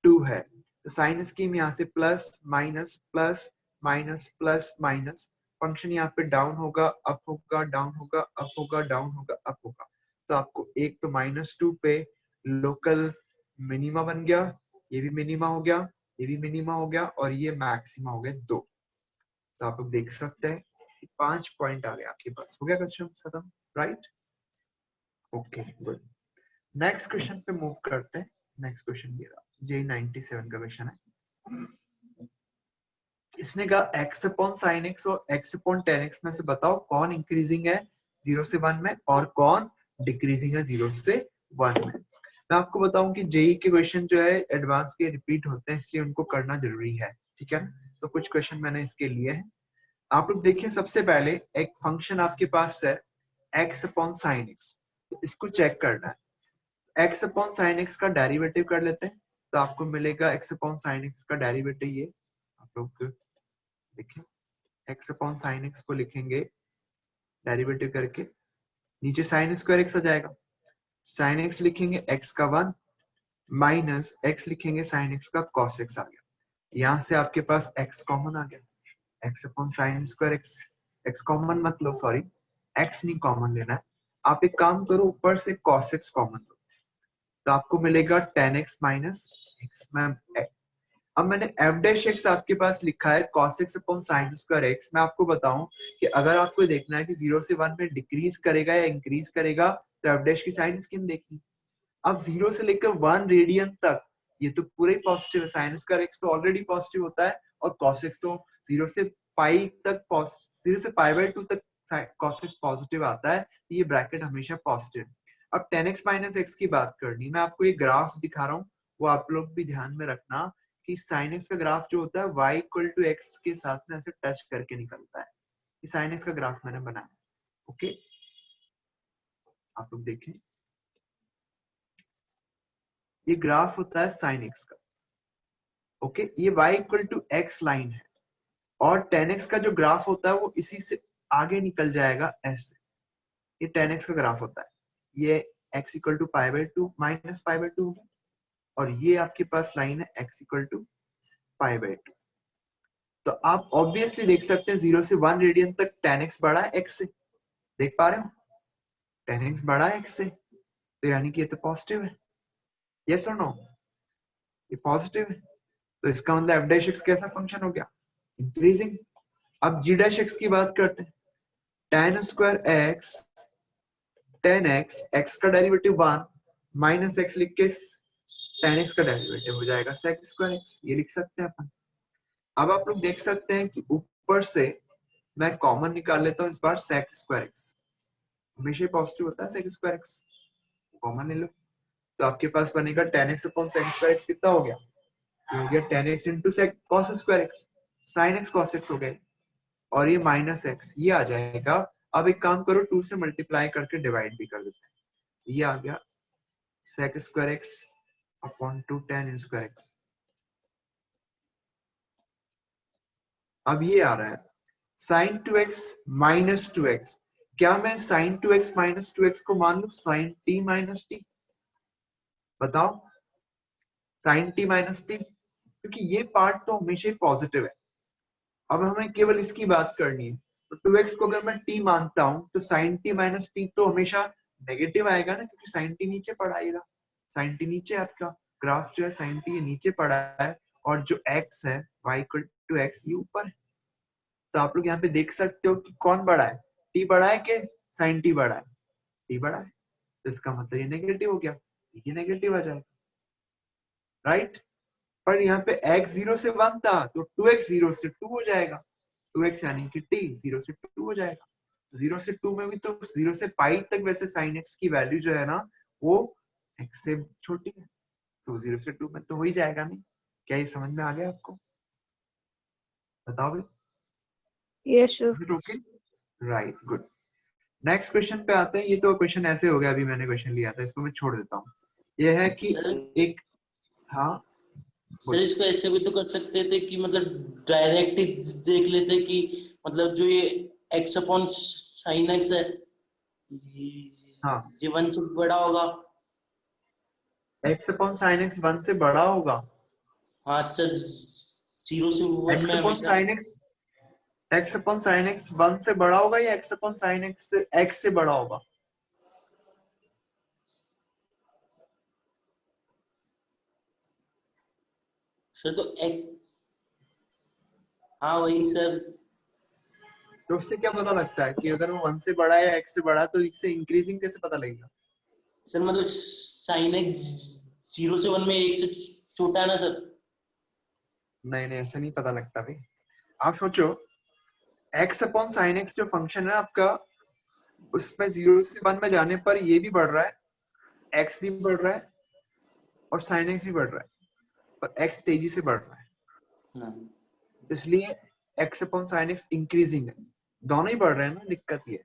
2 है। तो साइन स्कीम यहाँ से plus minus plus minus plus minus, function यहाँ पे डाउन होगा, अप होगा, डाउन होगा, अप होगा, डाउन होगा, अप होगा। तो आपको एक तो -2 पे लोकल मिनिमा बन गया, ये भी मिनिमा हो गया, ये भी मिनिमा हो गया और ये मैक्सिमा हो गया 2। तो आप लोग देख सकते हैं 5 पॉइंट आ गए आपके पास। हो गया क्वेश्चन खत्म, right? Okay good. Next question पे मूव करते हैं। नेक्स्ट क्वेश्चन ये रहा, J97 का क्वेश्चन है। इसने कहा x अपॉन साइन x और x अपॉन टेन x में से बताओ कौन इंक्रीजिंग है 0 से 1 में और कौन डिक्रीजिंग है 0 से 1 में। मैं आपको बताऊं कि जेई के क्वेश्चन जो है एडवांस के रिपीट होते हैं, इसलिए उनको करना जरूरी है, ठीक है। तो कुछ क्वेश्चन मैंने इसके लिए हैं। आप लोग देखिए, सबसे पहले एक फंक्शन आपके पास है x अपॉन साइन x, तो इसको चेक करना है। x अपॉन साइन x का डेरिवेटिव कर लेते हैं, तो आपको मिलेगा x अपॉन साइन x का डेरिवेटिव ये। आप लोग देखिए x अपॉन साइन x को लिखेंगे डेरिवेटिव करके, नीचे साइन स्क्वायर x आ जाएगा, साइन x लिखेंगे x का 1 माइनस x लिखेंगे साइन x का cos x आ गया। यहाँ से आपके पास x कॉमन आ गया, x upon sine square x, x common मत लो, सॉरी x नहीं कॉमन लेना है। आप एक काम करो, ऊपर से cos x कॉमन लो, तो आपको मिलेगा tan x माइनस x। अब मैंने f डैश x आपके पास लिखा है cos x upon sine square x। मैं आपको बताऊं कि अगर आपको देखना है कि 0 से 1 में डिक्रीज करेगा या इंक्रीज करेगा, तो f डैश की साइन स्कीम देखनी। अब 0 से लेकर 1 रेडियन तक ये तो पूरे पॉजिटिव है, साइन स्क्वायर x तो ऑलरेडी पॉजिटिव होता है और cos x तो 0 से पाई तक 0 से π/2 तक cos x पॉजिटिव आता है, ये ब्रैकेट हमेशा पॉजिटिव। अब tan x माइनस x की बात करनी, मैं आपको एक ग्राफ दिखा रहा हूँ, वो आप लोग भी ध्यान में रखना कि sin x का ग्राफ जो होता है y इक्वल टू x के साथ में ऐसे टच करके निकलता है। ये sin x का ग्राफ मैंने बनाया, ओके। आप लोग देखें, ये ग्राफ होता है sin x का, ओके। ये y equal to x line है और tan x का जो ग्राफ होता है वो इसी से आगे निकल जाएगा ऐसे। ये tan x का ग्राफ होता है, ये x इक्वल टू π/2 माइनस π/2 होगा और ये आपके पास लाइन है x इक्वल टू π/2। तो आप ऑब्वियसली देख सकते हैं 0 से 1 रेडियन तक tan x बड़ा है x से, देख पा रहे हो tan x बड़ा है x से, तो यानी कि ये तो पॉजिटिव है, यस और नो, ये पॉजिटिव है। तो इसका मतलब f डैश x कैसा फंक्शन हो गया, इंक्रीजिंग। अब g डैश x की बात करते हैं, tan square x tan x, x का डेरिवेटिव 1 माइनस x लिख के tan x का डेरिवेटिव हो जाएगा sec स्क्वायर x, ये लिख सकते हैं अपन। अब आप लोग देख सकते हैं कि ऊपर से मैं कॉमन निकाल लेता हूं इस बार sec स्क्वायर x, हमेशा पॉजिटिव होता है sec स्क्वायर x, कॉमन ले लो। तो आपके पास बनेगा tan x upon sec square x कितना हो गया, ये हो गया tan x into sec cos square x, sin x cos x हो गए और ये माइनस x ये आ जाएगा। अब एक काम करो, 2 से मल्टीप्लाई करके डिवाइड भी कर देते हैं, ये आ गया sec square x upon 2 tan square x। अब ये आ रहा है sin 2x माइनस 2x, क्या मैं sin 2x माइनस 2x को मान लू sin t माइनस t, बताओ sin t माइनस t, क्योंकि ये पार्ट तो हमेशा ही पॉजिटिव है। अब हमें केवल इसकी बात करनी है, तो 2x को अगर मैं t मानता हूं तो sin t माइनस t तो हमेशा नेगेटिव आएगा ना, क्योंकि sin t नीचे पड़ा आएगा, sin t नीचे, आपका ग्राफ जो है sin t ये नीचे पड़ा है और जो x है y इक्वल टू x ये ऊपर है। तो आप लोग यहाँ पे देख सकते हो कि कौन बड़ा है, t बड़ा है कि sin t बड़ा है, t बड़ा है, तो इसका मतलब ये नेगेटिव हो गया, ये नेगेटिव आ जाएगा, राइट। पर यहाँ पे x 0 से 1 था तो 2x 0 से 2 हो जाएगा, 2x यानी कि t 0 से 2 हो जाएगा। 0 से 2 में भी तो 0 से पाई तक वैसे sin x की वैल्यू जो है ना वो x से छोटी है, तो 0 से 2 में तो हो ही जाएगा नहीं। क्या ये समझ में आ गया आपको? बताओ भाई। Yes sir. Okay, right, good. Next question पे आते हैं। ये तो क्वेश्चन ऐसे हो गया, अभी मैंने क्वेश्चन लिया था, इसको मैं छोड़ देता हूँ। ये है कि सर एक, हाँ सर इसको ऐसे भी तो कर सकते थे कि मतलब डायरेक्ट ही देख लेते कि मतलब जो ये x अपॉन साइन एक्स है हाँ, ये 1 से बड़ा होगा। x अपॉन साइन x 1 से बड़ा होगा। हाँ सर 0 से 1 x में अपॉन हमेशा। Sine x upon sine x 1 से बड़ा होगा या x अपॉन साइन x से बड़ा होगा? सर तो हाँ वही सर। तो उससे क्या पता लगता है कि अगर वो 1 से बड़ा है या x से बड़ा है, तो इससे इंक्रीजिंग कैसे पता लगेगा? सर मतलब साइन एक्स 0 से 1 में 1 से छोटा है ना सर। नहीं नहीं, ऐसा नहीं पता लगता भाई। आप सोचो, x अपॉन साइन x जो फंक्शन है आपका, उसमें 0 से 1 में जाने पर ये भी बढ़ रहा है, x भी बढ़ रहा है और साइन x भी बढ़ रहा है, पर x तेजी से बढ़ रहा है, हाँ इसलिए x upon sine x increasing है। दोनों ही बढ़ रहे हैं ना, दिक्कत ये है।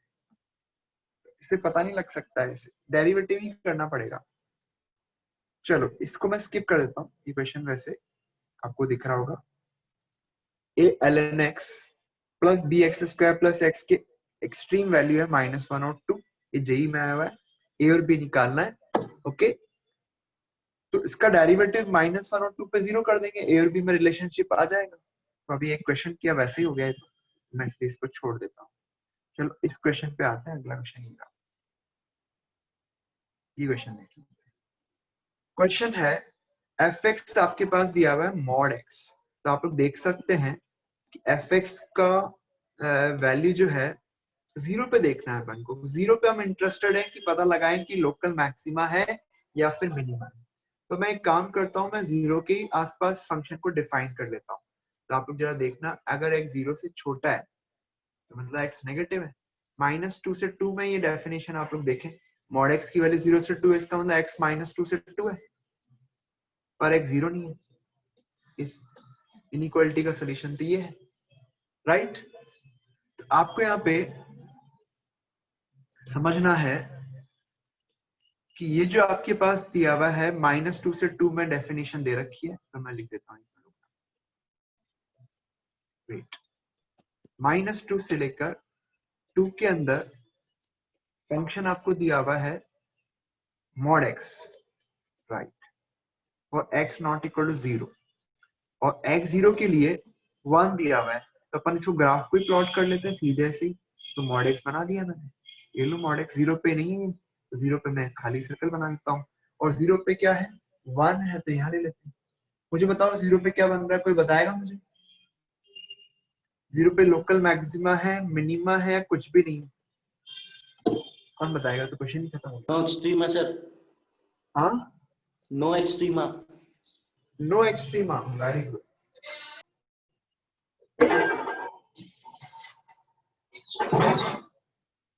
इससे पता नहीं लग सकता है, इसे डेरिवेटिव ही करना पड़ेगा। चलो इसको मैं स्किप कर देता हूँ, ये क्वेश्चन वैसे आपको दिख रहा होगा। a ln x plus b x square plus x के एक्सट्रीम वैल्यू है -1 और 2, ये जेई में आया हुआ है, a और b निकालना है। ओके, तो इसका डेरिवेटिव -1 और 2 पे 0 कर देंगे, a और b में रिलेशनशिप आ जाएगा। तो अभी एक क्वेश्चन किया वैसे ही हो गया है, तो मैं इसलिए इसको छोड़ देता हूँ। चलो इस क्वेश्चन पे आते हैं। अगला क्वेश्चन ये क्वेश्चन देखिए। क्वेश्चन है एफ एक्स आपके पास दिया हुआ है मॉड एक्स, तो आप लोग देख सकते हैं कि एफ एक्स का वैल्यू जो है 0 पे देखना है अपन को। 0 पे हम इंटरेस्टेड है कि पता लगाएं कि लोकल मैक्सिमा है या फिर मिनिमा है। तो मैं एक काम करता हूं, मैं 0 के आसपास फंक्शन को डिफाइन कर लेता हूं। तो आप लोग जरा देखना, अगर x 0 से छोटा है तो मतलब x नेगेटिव है। -2 से 2 में ये डेफिनेशन आप लोग देखें, मॉड x की वैल्यू 0 से 2 है, इसका मतलब x -2 से 2 है, पर x 0 नहीं है। इस इनइक्वालिटी का सॉल्यूशन तो ये है, राइट। तो आपको यहाँ पे समझना है कि ये जो आपके पास दिया हुआ है -2 से 2 में डेफिनेशन दे रखी है, तो मैं लिख देता हूँ। वेट, -2 से लेकर 2 के अंदर फंक्शन आपको दिया हुआ है मॉड x, राइट, और x नॉट इक्वल टू 0, और x 0 के लिए 1 दिया हुआ है। तो अपन इसको ग्राफ को ही प्लॉट कर लेते हैं सीधे से ही। तो मॉड x बना दिया मैंने। ये लो, मॉड x 0 पे नहीं है, तो 0 पे मैं खाली सर्कल बना देता हूँ, और 0 पे क्या है, 1 है, तो यहाँ ले लेते हैं। मुझे बताओ 0 पे क्या बन रहा है, कोई बताएगा मुझे? 0 पे लोकल मैक्सिमा है, मिनिमा है, या कुछ भी नहीं? कौन बताएगा? तो क्वेश्चन ही खत्म हो नो एक्सट्रीमा सर। गया। हाँ, no extrema. No extrema, very good.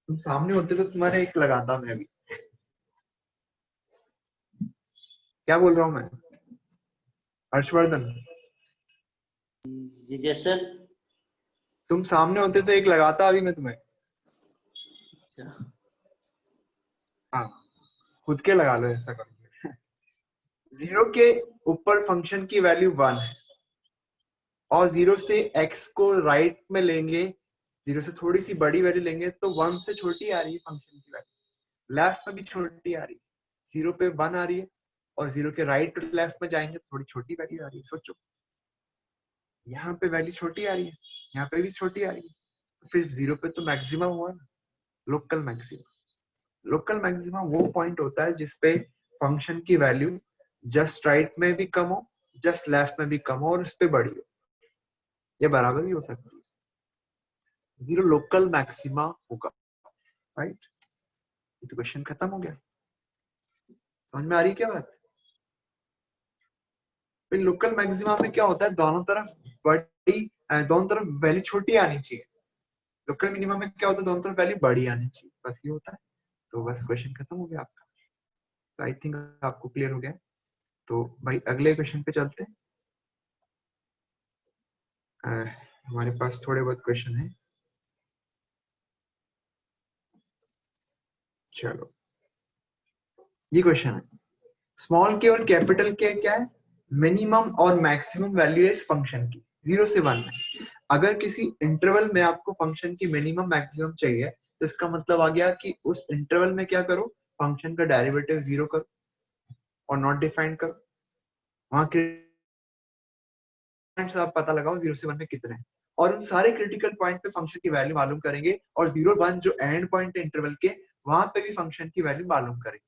तुम सामने होते तो तुम्हारे एक लगाता मैं भी। क्या बोल रहा हूँ मैं? Harshvardhan, yes sir. तुम सामने होते तो एक लगाता अभी मैं तुम्हें। अच्छा हाँ, खुद के लगा लो, ऐसा करो। 0 के ऊपर फंक्शन की वैल्यू 1 है, और 0 से x को राइट में लेंगे, 0 से थोड़ी सी बड़ी वैल्यू लेंगे, तो 1 से छोटी आ रही है फंक्शन की वैल्यू। लेफ्ट में भी छोटी आ रही है, 0 पे 1 आ रही है, और 0 के राइट और लेफ्ट में जाएंगे थोड़ी छोटी वैल्यू आ रही है। सोचो, यहाँ पे वैल्यू छोटी आ रही है, यहाँ पे भी छोटी आ रही है, तो फिर 0 पे तो मैक्सिमम हुआ ना, लोकल मैक्सिमम। लोकल मैक्सिमम वो पॉइंट होता है जिसपे फंक्शन की वैल्यू जस्ट राइट में भी कम हो, जस्ट लेफ्ट में भी कम हो, और उस पर बड़ी हो, ये बराबर भी हो सकती है। 0 लोकल मैक्सिमा होगा, राइट। ये तो क्वेश्चन खत्म हो गया। समझ में आ रही है क्या बात? फिर लोकल मैक्सिमा में क्या होता है, दोनों तरफ बड़ी, दोनों तरफ वैल्यू छोटी आनी चाहिए। लोकल मिनिमम में क्या होता है, दोनों तरफ वैल्यू बड़ी आनी चाहिए, बस ये होता है। तो बस क्वेश्चन खत्म हो गया आपका। तो आई थिंक आपको क्लियर हो गया। तो भाई अगले क्वेश्चन पे चलते हैं। हमारे पास थोड़े बहुत क्वेश्चन है। चलो ये क्वेश्चन है, स्मॉल के और कैपिटल के क्या है, मिनिमम और मैक्सिमम वैल्यू है इस फंक्शन की 0 से 1 में। अगर किसी इंटरवल में आपको फंक्शन की मिनिमम मैक्सिमम चाहिए, तो इसका मतलब आ गया कि उस इंटरवल में क्या करो, फंक्शन का डेरिवेटिव 0 करो और नॉट डिफाइंड करो। वहां आप पता लगाओ 0 से 1 में कितने हैं, और उन सारे क्रिटिकल पॉइंट पे फंक्शन की वैल्यू मालूम करेंगे, और 0 1 जो एंड पॉइंट है इंटरवल के, वहां पे भी फंक्शन की वैल्यू मालूम करेंगे।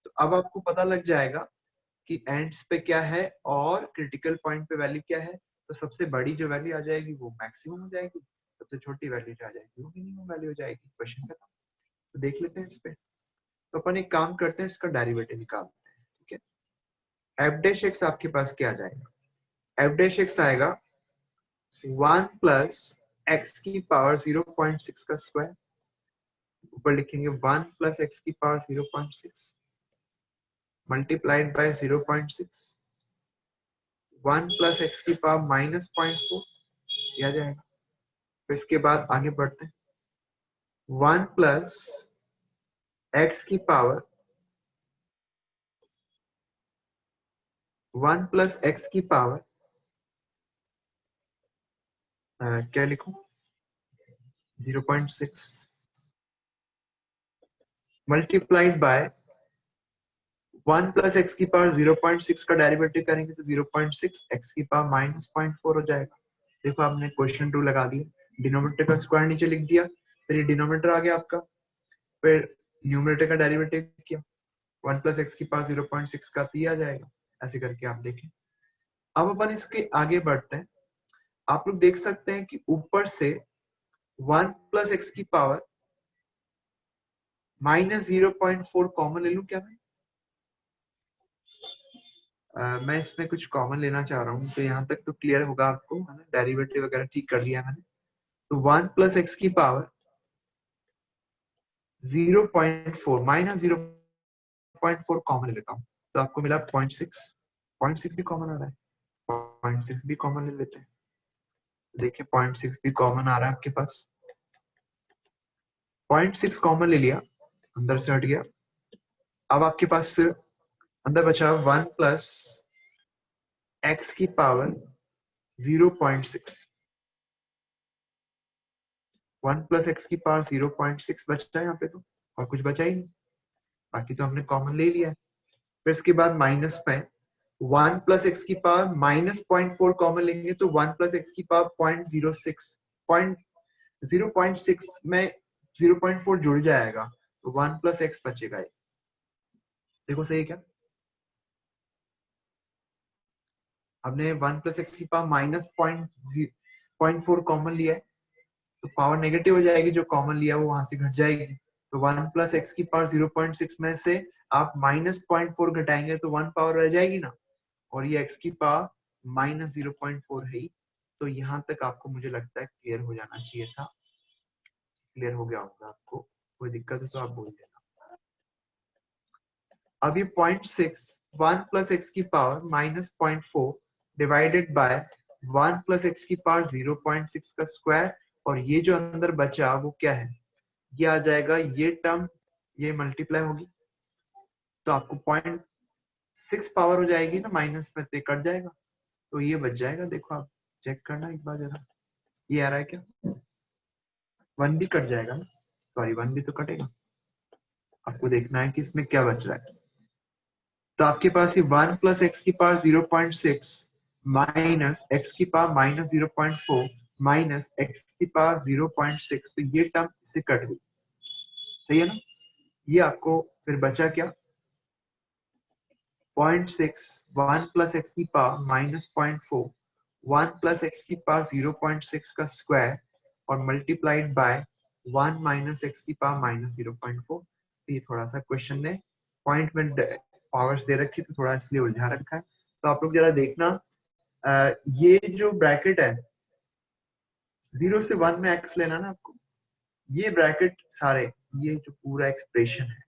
तो अब आपको पता लग जाएगा कि एंड्स पे क्या है और क्रिटिकल पॉइंट पे वैल्यू क्या है। तो सबसे बड़ी जो वैल्यू आ जाएगी वो मैक्सिमम हो जाएगी, सबसे छोटी वैल्यू जो आ जाएगी वो मिनिमम वैल्यू हो जाएगी। क्वेश्चन खत्म। तो देख लेते हैं इस पे। तो अपन एक काम करते हैं, इसका डेरिवेटिव निकालते हैं। ठीक है, एफ डैश एक्स आपके पास क्या आ जाएगा, एफ डैश एक्स आएगा 1 प्लस एक्स की पावर 0.6 का स्क्वायर, ऊपर लिखेंगे 1 प्लस एक्स की power 0.6 multiplied by 0.6, 1 plus x की पावर माइनस 0.4 किया जाएगा। फिर इसके बाद आगे बढ़ते हैं, 1 प्लस एक्स की पावर 1 प्लस एक्स की पावर क्या लिखूं, 0.6 मल्टीप्लाइड बाय 1 प्लस एक्स की पावर 0.6 का डेरिवेटिव करेंगे तो 0.6 एक्स की पावर माइनस 0.4 हो जाएगा। देखो आपने क्वेश्चन 2 लगा दिया, डिनोमिनेटर का स्क्वायर नीचे लिख दिया, फिर ये डिनोमिनेटर आ गया आपका, फिर न्यूमरेटर का डेरिवेटिव किया, 1 प्लस एक्स की पावर 0.6 का तो आ जाएगा। ऐसे करके आप देखें। अब अपन इसके आगे बढ़ते हैं। आप लोग देख सकते हैं कि ऊपर से 1 प्लस एक्स की पावर माइनस 0.4 कॉमन ले लूं क्या मैं? मैं इसमें कुछ कॉमन लेना चाह रहा हूं, तो यहाँ तक तो क्लियर होगा आपको, है ना, डेरिवेटिव वगैरह ठीक कर दिया मैंने। तो 1 प्लस एक्स की पावर 0.4 माइनस 0.4 कॉमन ले लेता हूँ, तो आपको मिला 0.6, 0.6 भी कॉमन आ रहा है, 0.6 भी कॉमन ले लेते हैं। देखिए 0.6 भी कॉमन आ रहा है आपके पास, 0.6 कॉमन ले लिया, अंदर से हट गया। अब आपके पास अंदर बचा 1 प्लस एक्स की पावर 0.6, 1 प्लस एक्स की पावर 0.6 बचा है यहाँ पे, तो और कुछ बचा ही नहीं, बाकी तो हमने कॉमन ले लिया है। फिर इसके बाद माइनस में 1 प्लस एक्स की पावर माइनस 0.4 कॉमन लेंगे, तो 1 प्लस एक्स की पावर 0.6 में 0.4 जुड़ जाएगा, तो 1 प्लस एक्स बचेगा। देखो सही क्या, हमने 1 प्लस एक्स की पावर माइनस 0.4 कॉमन लिया है, तो पावर नेगेटिव हो जाएगी, जो कॉमन लिया वो वहां से घट जाएगी। तो 1 प्लस एक्स की पावर 0.6 में से आप माइनस 0.4 घटाएंगे तो 1 पावर रह जाएगी ना, और ये एक्स की पावर माइनस 0.4 है ही। तो यहाँ तक आपको मुझे लगता है क्लियर हो जाना चाहिए था, क्लियर हो गया होगा आपको, कोई दिक्कत है तो आप बोल देना। अब ये 0.6 1 प्लस एक्स की power minus 0.4 divided by 1 plus x की पावर 0.6 का स्क्वायर, और ये जो अंदर बचा वो क्या है, ये आ जाएगा, ये टर्म ये मल्टीप्लाई होगी, तो आपको 0.6 पावर हो जाएगी ना, माइनस में से कट जाएगा, तो ये बच जाएगा। देखो आप चेक करना एक बार जरा, ये आ रहा है क्या, 1 भी कट जाएगा ना, सॉरी 1 भी तो कटेगा, आपको देखना है कि इसमें क्या बच रहा है। तो आपके पास ये 1 प्लस एक्स की पावर 0.6 माइनस एक्स की पावर माइनस 0.4 माइनस एक्स की पावर 0.6, तो ये टर्म इससे कट गई, सही है ना। ये आपको फिर बचा क्या, 0.6 1 प्लस एक्स की पावर माइनस 0.4 1 प्लस एक्स की पावर 0.6 का स्क्वायर और मल्टीप्लाइड बाय 1 माइनस एक्स की पावर माइनस 0.4। तो ये थोड़ा सा क्वेश्चन ने पॉइंट में पावर्स दे रखी, तो थोड़ा इसलिए उलझा रखा है। तो आप लोग जरा देखना, ये जो ब्रैकेट है 0 से 1 में एक्स लेना ना आपको, ये ब्रैकेट सारे, ये जो पूरा एक्सप्रेशन है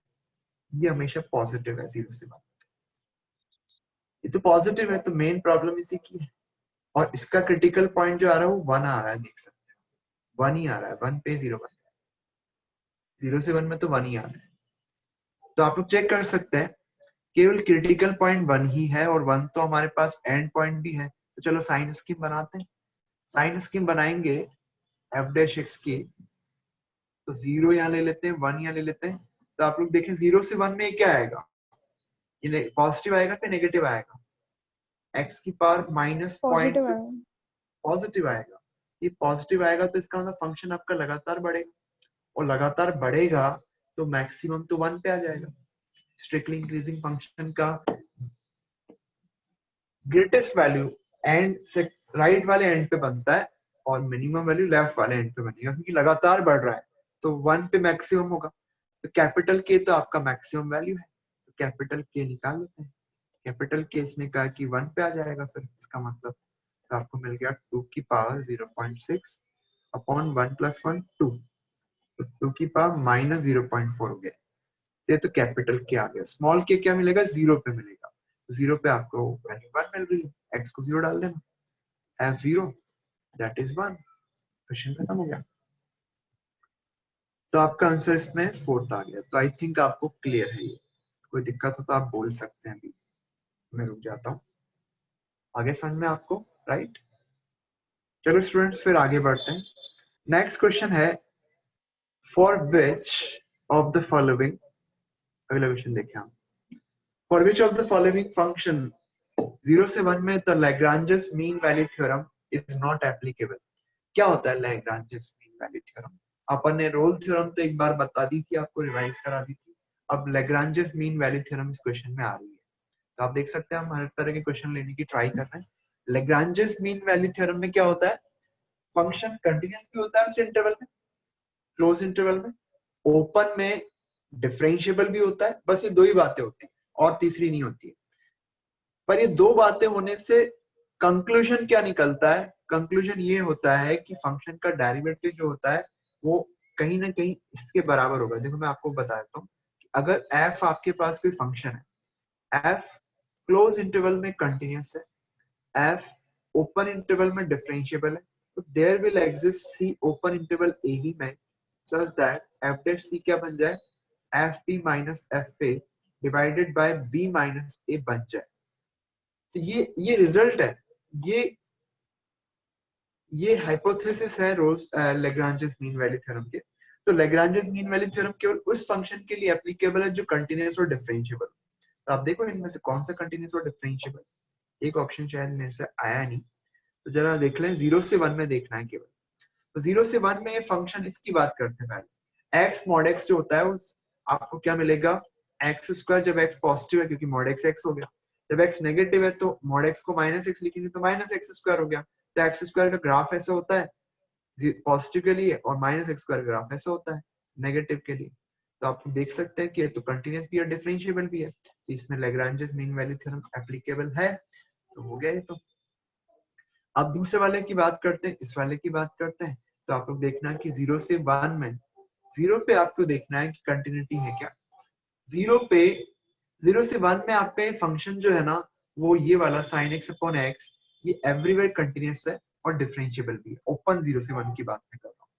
ये हमेशा पॉजिटिव है 0 से 1। ये तो पॉजिटिव है, तो मेन प्रॉब्लम इसी की है। और इसका क्रिटिकल पॉइंट जो आ रहा है वो 1 आ रहा है, देख सकते हैं 1 ही आ रहा है, 1 पे 0 बन रहा है, 0 से 1 में तो 1 ही आ रहा है। तो आप लोग चेक कर सकते हैं केवल क्रिटिकल पॉइंट 1 ही है, और 1 तो हमारे पास एंड पॉइंट भी है। तो चलो साइन स्कीम बनाते हैं। साइन स्कीम बनाएंगे एफ डैश एक्स की, तो 0 यहाँ ले लेते हैं, 1 यहाँ ले लेते हैं। तो आप लोग देखें 0 से 1 में क्या आएगा, ये पॉजिटिव आएगा कि नेगेटिव आएगा? एक्स की पावर माइनस पॉइंट पॉजिटिव आएगा। पॉजिटिव आएगा। ये पॉजिटिव आएगा तो इसका मतलब फंक्शन आपका लगातार बढ़ेगा, और लगातार बढ़ेगा तो मैक्सिमम तो 1 पे आ जाएगा। स्ट्रिक्टली इंक्रीजिंग फंक्शन का ग्रेटेस्ट वैल्यू एंड से राइट वाले एंड पे बनता है, और मिनिमम वैल्यू लेफ्ट वाले एंड पे बनेगा, क्योंकि लगातार बढ़ रहा है तो 1 पे मैक्सिमम होगा। तो कैपिटल के तो आपका मैक्सिमम वैल्यू है, तो कैपिटल के निकाल लेते हैं। कैपिटल के इसने कहा कि 1 पे आ जाएगा, फिर इसका मतलब तो आपको मिल गया 2 की पावर 0.6 अपॉन 1 प्लस 1 2, तो 2 की पावर माइनस 0.4 हो गया। ये तो कैपिटल के आ गया। स्मॉल के क्या मिलेगा? 0 पे मिलेगा। तो 0 पे आपको वैल्यू 1 मिल रही है, x को 0 डाल देना, f0 दैट इज 1। क्वेश्चन खत्म हो गया। तो आपका आंसर इसमें 4th आ गया। तो आई थिंक आपको क्लियर है ये। कोई दिक्कत हो तो आप बोल सकते हैं, अभी मैं रुक जाता हूँ। आगे समझ में आपको? राइट, चलो स्टूडेंट्स फिर आगे बढ़ते हैं। नेक्स्ट क्वेश्चन है for which of the following, अगला क्वेश्चन देखें हम। For which of the following function 0 से 1 में the Lagrange's mean value theorem is not applicable. क्या होता है लैग्रांजेस मीन वैल्यू थ्योरम? अपन ने रोल थ्योरम तो एक बार बता दी थी, आपको रिवाइज करा दी थी। अब लैग्रांजेस मीन वैल्यू थ्योरम इस क्वेश्चन में आ रही है। तो आप देख सकते हैं हम हर तरह के क्वेश्चन लेने की ट्राई कर रहे हैं। लैग्रांजेस मीन वैल्यू थ्योरम में क्या होता है? फंक्शन कंटिन्यूअस भी होता है उस इंटरवल में, क्लोज इंटरवल में, ओपन में डिफरेंशिएबल भी होता है। बस ये दो ही बातें होती है और तीसरी नहीं होती है। पर ये दो बातें होने से कंक्लूजन क्या निकलता है? कंक्लूजन ये होता है कि फंक्शन का डेरिवेटिव जो होता है वो कहीं ना कहीं इसके बराबर होगा। देखो मैं आपको बता देता हूँ, अगर f आपके पास कोई फंक्शन है, f क्लोज इंटरवल में कंटिन्यूअस है, f ओपन इंटरवल में डिफरेंशिएबल है, तो there will exist c open interval a b में such that f dash c क्या बन जाए? fb minus fa divided by b minus a बन जाए। तो ये रिजल्ट है, ये हाइपोथेसिस है रोज लैग्रांजेस मीन वैल्यू थ्योरम के। तो लैग्रांजेस मीन वैल्यू थ्योरम केवल उस फंक्शन के लिए एप्लीकेबल है जो कंटीन्यूअस और डिफरेंशिएबल। तो आप देखो इनमें से कौन सा कंटीन्यूअस और डिफरेंशिएबल। एक ऑप्शन शायद मेरे से आया नहीं, तो जरा देख लें। 0 से 1 में देखना है केवल। तो 0 से 1 में ये फंक्शन, इसकी बात करते हैं पहले। x mod x जो होता है उस आपको क्या मिलेगा? x स्क्वायर, जब x पॉजिटिव है क्योंकि mod x x हो गया, जब x नेगेटिव है तो mod x को माइनस x लिखेंगे तो माइनस x स्क्वायर हो गया। तो x स्क्वायर का ग्राफ ऐसा होता है पॉजिटिव के लिए, और माइनस x स्क्वायर ग्राफ ऐसा होता है नेगेटिव के लिए। तो आप देख सकते हैं कि तो कंटीन्यूअस भी है, डिफरेंशिएबल भी है, तो इसमें Lagrange's mean value theorem applicable है। तो हो गया ये। तो अब दूसरे वाले की बात करते हैं, इस वाले की बात करते हैं। तो आप लोग देखना है कि 0 से 1 में, 0 पे आपको देखना है कि कंटिन्यूटी है क्या। 0 से 1 में आप पे फंक्शन जो है ना वो ये वाला sin x अपॉन x, ये एवरीवेयर कंटिन्यूअस है और डिफरेंशिएबल भी है। ओपन 0 से 1 की बात मैं कर रहा हूँ,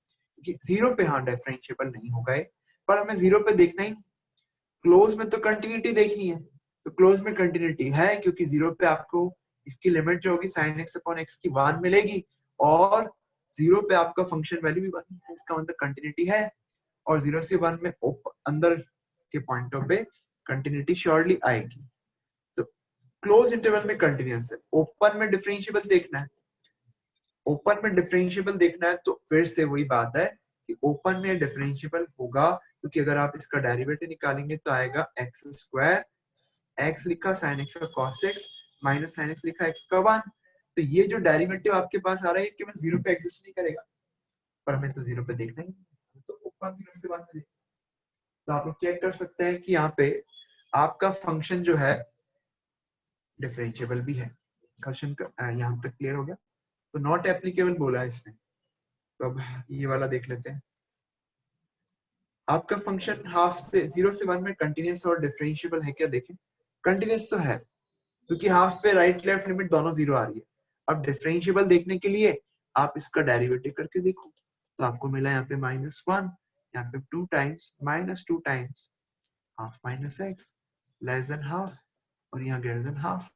क्योंकि 0 पे हाँ डिफरेंशिएबल नहीं होगा ये, पर हमें 0 पे देखना ही, क्लोज में तो कंटिन्यूटी देखनी है। तो क्लोज में कंटिन्यूटी है क्योंकि 0 पे आपको इसकी लिमिट जो होगी sin x अपॉन x की 1 मिलेगी, और 0 पे आपका फंक्शन वैल्यू भी 1 है, इसका मतलब कंटिन्यूटी है। और 0 से 1 में अंदर के पॉइंटों पे कंटिन्यूटी श्योरली आएगी। तो क्लोज इंटरवल में कंटिन्यूअस है। ओपन में डिफरेंशिएबल देखना है, ओपन में डिफरेंशिएबल देखना है तो फिर से वही बात है कि ओपन में डिफरेंशिएबल होगा, क्योंकि अगर आप इसका डेरिवेटिव निकालेंगे तो आएगा x स्क्वायर, x लिखा sin x का cos x minus sin x लिखा x का 1। तो ये जो डेरिवेटिव आपके पास आ रहा है ये केवल 0 पे एग्जिस्ट नहीं करेगा, पर हमें तो 0 पे देखना ही है, तो ओपन 0 से 1 में। तो आप लोग चेक कर सकते हैं कि यहाँ पे आपका फंक्शन जो है डिफरेंशिएबल भी है। क्वेश्चन का यहाँ तक क्लियर हो गया। तो नॉट एप्लीकेबल बोला है इसने। तो अब ये वाला देख लेते हैं। आपका फंक्शन हाफ से 0 से 1 में कंटिन्यूस और डिफरेंशिएबल है क्या? देखें कंटिन्यूस तो है क्योंकि हाफ पे राइट लेफ्ट लिमिट दोनों 0 आ रही है। अब डिफरेंशिएबल देखने के लिए आप इसका डेरिवेटिव करके देखो, तो आपको मिला यहाँ पे -1, यहाँ पे 2 times -2 times half minus x less than half और यहाँ ग्रेटर देन हाफ।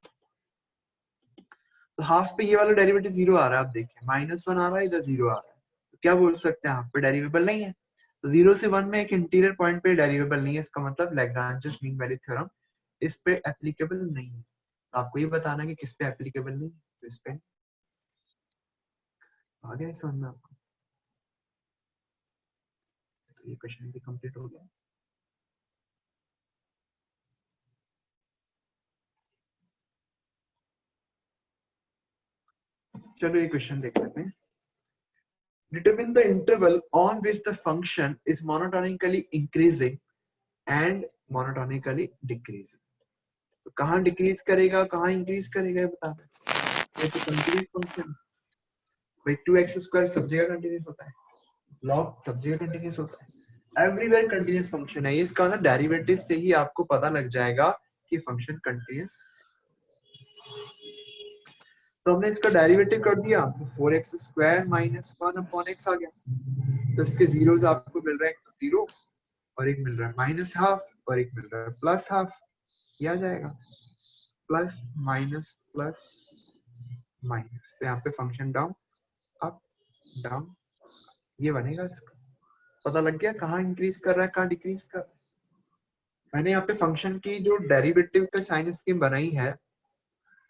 तो हाफ पे ये वाला डेरिवेटिव 0 आ रहा है, आप देखिए -1 आ रहा है, इधर 0 आ रहा है, तो क्या बोल सकते हैं हाफ पे डेरिवेबल नहीं है। तो 0 से 1 में एक इंटीरियर पॉइंट पे डेरिवेबल नहीं है, इसका मतलब लैग्रांज मीन वैल्यू थ्योरम इस पे एप्लीकेबल नहीं है। तो आपको ये बताना है कि किस पे एप्लीकेबल नहीं है, तो इस पे आ गया समझ में आपको। ये क्वेश्चन भी कंप्लीट हो गया। चलो ये क्वेश्चन देख लेते हैं। Determine the interval on which the function is monotonically increasing and monotonically decreasing. तो कहाँ डिक्रीज करेगा कहाँ इंक्रीज करेगा ये बता दें। ये तो कंटिन्यूस फंक्शन भाई 2x² सब जगह कंटिन्यूस होता है, log सब जगह कंटिन्यूस होता है, एवरीवेयर कंटिन्यूस फंक्शन है ये। इसका ना डेरिवेटिव से ही आपको पता लग जाएगा कि फंक्शन कंटिन्यूस। तो हमने इसका डेरिवेटिव कर दिया, 4x² - 1/x आ गया। तो इसके जीरोस आपको मिल रहा है, एक 0 और एक मिल रहा है -½ और एक मिल रहा है +½ ये आ जाएगा प्लस माइनस प्लस माइनस। तो यहाँ पे फंक्शन डाउन अप डाउन ये बनेगा। इसका पता लग गया कहाँ इंक्रीज कर रहा है कहाँ डिक्रीज कर रहा है। मैंने यहाँ पे फंक्शन की जो डेरिवेटिव का साइन स्कीम बनाई है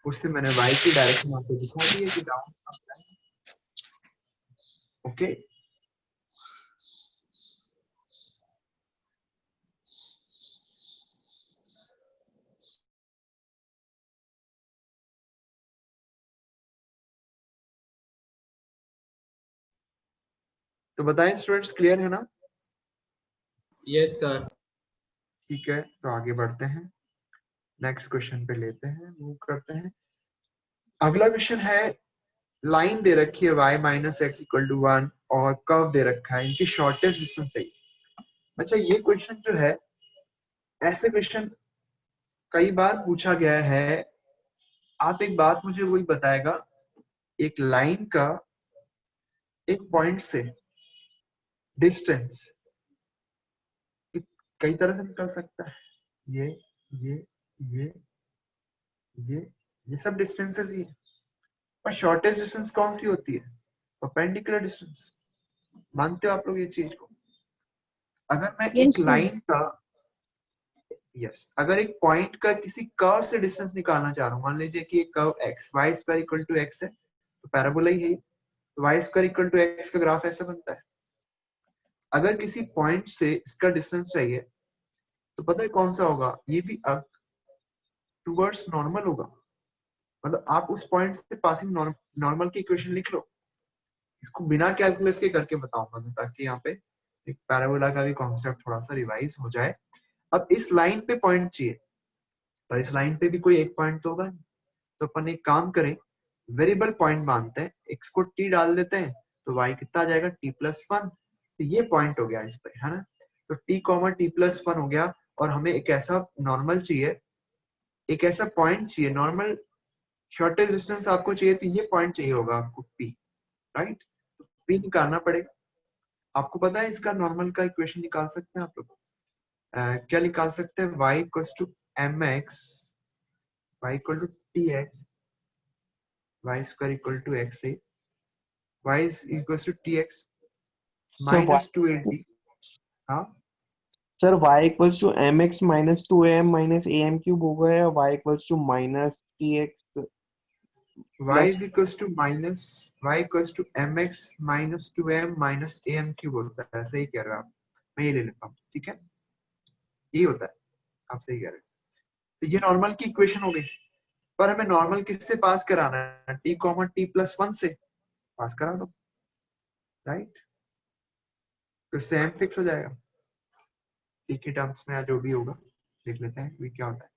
उससे मैंने y की डायरेक्शन आपको दिखा दी है कि डाउन अप डाउन। ओके तो बताएं स्टूडेंट्स, क्लियर है ना? Yes sir. ठीक है तो आगे बढ़ते हैं, नेक्स्ट क्वेश्चन पे लेते हैं, मूव करते हैं। अगला क्वेश्चन है, लाइन दे रखी है y - x = 1 और कर्व दे रखा है, इनकी शॉर्टेस्ट डिस्टेंस चाहिए। अच्छा ये क्वेश्चन जो है, ऐसे क्वेश्चन कई बार पूछा गया है। आप एक बात मुझे वही बताएगा, एक लाइन का एक पॉइंट से डिस्टेंस कई तरह से निकल सकता है। ये ये ये ये सब डिस्टेंसेस ही है, पर शॉर्टेस्ट डिस्टेंस कौन सी होती है? Perpendicular distance. मानते हो आप लोग ये चीज को? अगर मैं एक लाइन का अगर एक पॉइंट का किसी कर्व से डिस्टेंस निकालना चाह रहा हूँ, मान लीजिए कि एक कर्व y² = x है, तो पैराबोला ही है, तो y² = x का ग्राफ ऐसा बनता है। अगर किसी पॉइंट से इसका डिस्टेंस चाहिए तो पता है कौन सा होगा? ये भी अब टुवर्ड्स नॉर्मल होगा, मतलब आप उस पॉइंट से पासिंग नॉर्मल की इक्वेशन लिख लो। इसको बिना कैलकुलस के करके बताऊंगा मैं, ताकि यहाँ पे एक पैराबोला का भी कॉन्सेप्ट थोड़ा सा रिवाइज हो जाए। अब इस लाइन पे पॉइंट चाहिए, पर इस लाइन पे भी कोई एक पॉइंट तो होगा नहीं, तो अपन एक काम करें, वेरिएबल पॉइंट मानते हैं, x को t डाल देते हैं, तो y कितना आ जाएगा? t+1। तो ये पॉइंट हो गया इस पे, है ना? तो t, t+1 हो गया, और हमें एक ऐसा नॉर्मल चाहिए, एक ऐसा पॉइंट चाहिए, नॉर्मल शॉर्टेस्ट डिस्टेंस आपको चाहिए, तो ये पॉइंट चाहिए होगा आपको p, राइट? तो p निकालना पड़ेगा। आपको पता है इसका नॉर्मल का इक्वेशन निकाल सकते हैं आप लोग। क्या निकाल सकते हैं? y = mx, y = tx, y² = xa, y = tx - 280। हाँ sir y = mx - 2am - am³ हो गया, y = -tx y = mx - 2m - am³ होता है। सही कह रहे हो आप, मैं ये ले लेता हूँ, ठीक है, ये होता है, आप सही कह रहे हो। तो ये नॉर्मल की इक्वेशन हो गई, पर हमें नॉर्मल किससे पास कराना है? t, t+1 से पास करा दो, राइट? तो सेम फिक्स हो जाएगा। t की टर्म्स में जो भी होगा देख लेते हैं भी क्या होता है।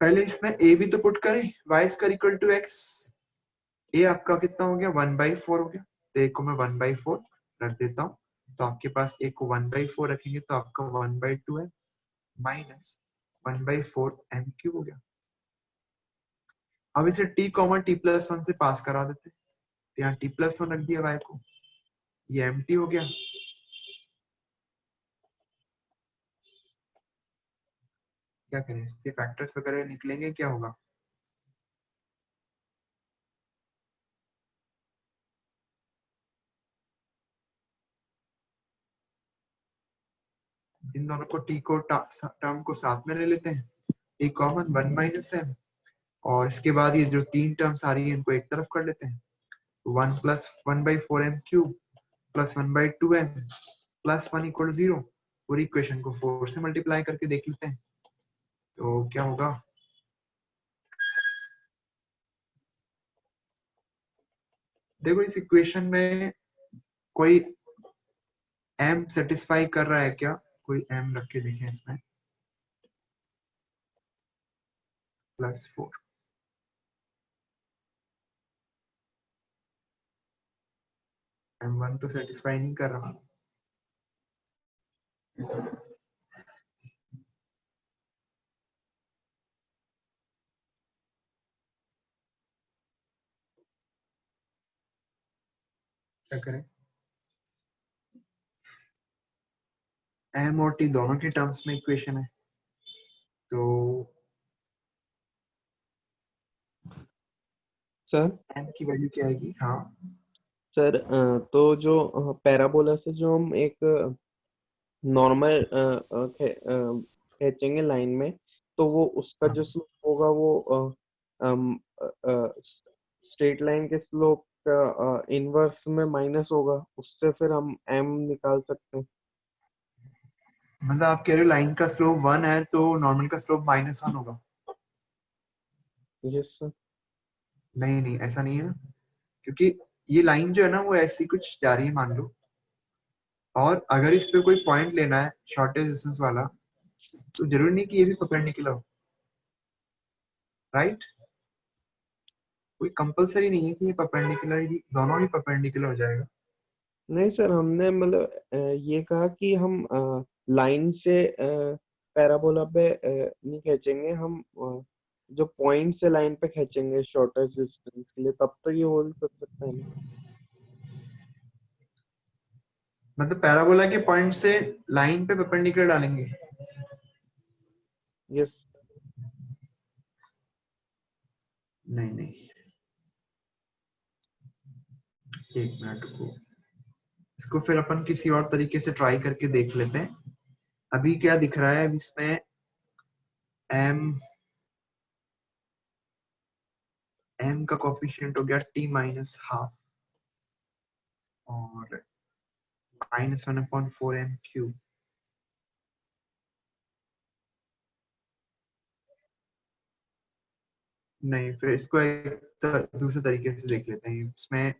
पहले इसमें a भी तो पुट करें, y² = x, a आपका कितना हो गया? 1/4 हो गया, तो a को मैं 1/4 रख देता हूँ। तो आपके पास एक को 1/4 रखेंगे तो आपका 1/2 है माइनस 1/4 m क्यूब हो गया। अब इसे t t +1 से पास करा देते हैं, तो यहाँ t+1 रख दिया y को, ये mt हो गया। क्या करें, इसके फैक्टर्स वगैरह निकलेंगे, क्या होगा? इन दोनों को t को टर्म को साथ में ले लेते हैं, t कॉमन 1 माइनस m, और इसके बाद ये जो तीन टर्म्स आ रही है इनको एक तरफ कर लेते हैं, 1 + 1/4 m cube plus 1/2 m plus 1 = 0। पूरी इक्वेशन को 4 से मल्टीप्लाई करके देख लेते हैं, तो क्या होगा? देखो इस इक्वेशन में कोई m सेटिस्फाई कर रहा है क्या? कोई m रख के देखें इसमें, +4। m1 तो सेटिस्फाई नहीं कर रहा। क्या करें? m और t दोनों के टर्म्स में इक्वेशन है, तो सर m की वैल्यू क्या आएगी? हाँ सर तो जो पैराबोला से जो हम एक नॉर्मल खींचेंगे लाइन में, तो वो उसका जो स्लोप होगा वो स्ट्रेट लाइन के स्लोप का इनवर्स में माइनस होगा, उससे फिर हम m निकाल सकते हैं। मतलब आप कह रहे हो लाइन का स्लोप 1 है तो नॉर्मल का स्लोप -1 होगा? Yes sir. नहीं नहीं, ऐसा नहीं है ना, क्योंकि ये लाइन जो है ना वो ऐसी कुछ जा रही है मान लो, और अगर इस पे कोई पॉइंट लेना है शॉर्टेस्ट डिस्टेंस वाला, तो जरूरी नहीं कि ये भी परपेंडिकुलर हो, राइट? कोई कंपलसरी नहीं है कि ये परपेंडिकुलर ही, दोनों ही परपेंडिकुलर हो जाएगा। नहीं सर, हमने मतलब ये कहा कि हम लाइन से पैराबोला पे नहीं खींचेंगे, हम जो पॉइंट से लाइन पे खींचेंगे शॉर्टेस्ट डिस्टेंस के लिए, तब तक ये होल्ड कर सकते हैं ना। मतलब पैराबोला के पॉइंट से लाइन पे परपेंडिकुलर डालेंगे? यस। नहीं नहीं, एक मिनट को, इसको फिर अपन किसी और तरीके से ट्राई करके देख लेते हैं। अभी क्या दिख रहा है, अभी इसमें m का कोफिशिएंट हो गया t-½ और -1/4 m क्यूब। नहीं, फिर इसको एक दूसरे तरीके से देख लेते हैं। इसमें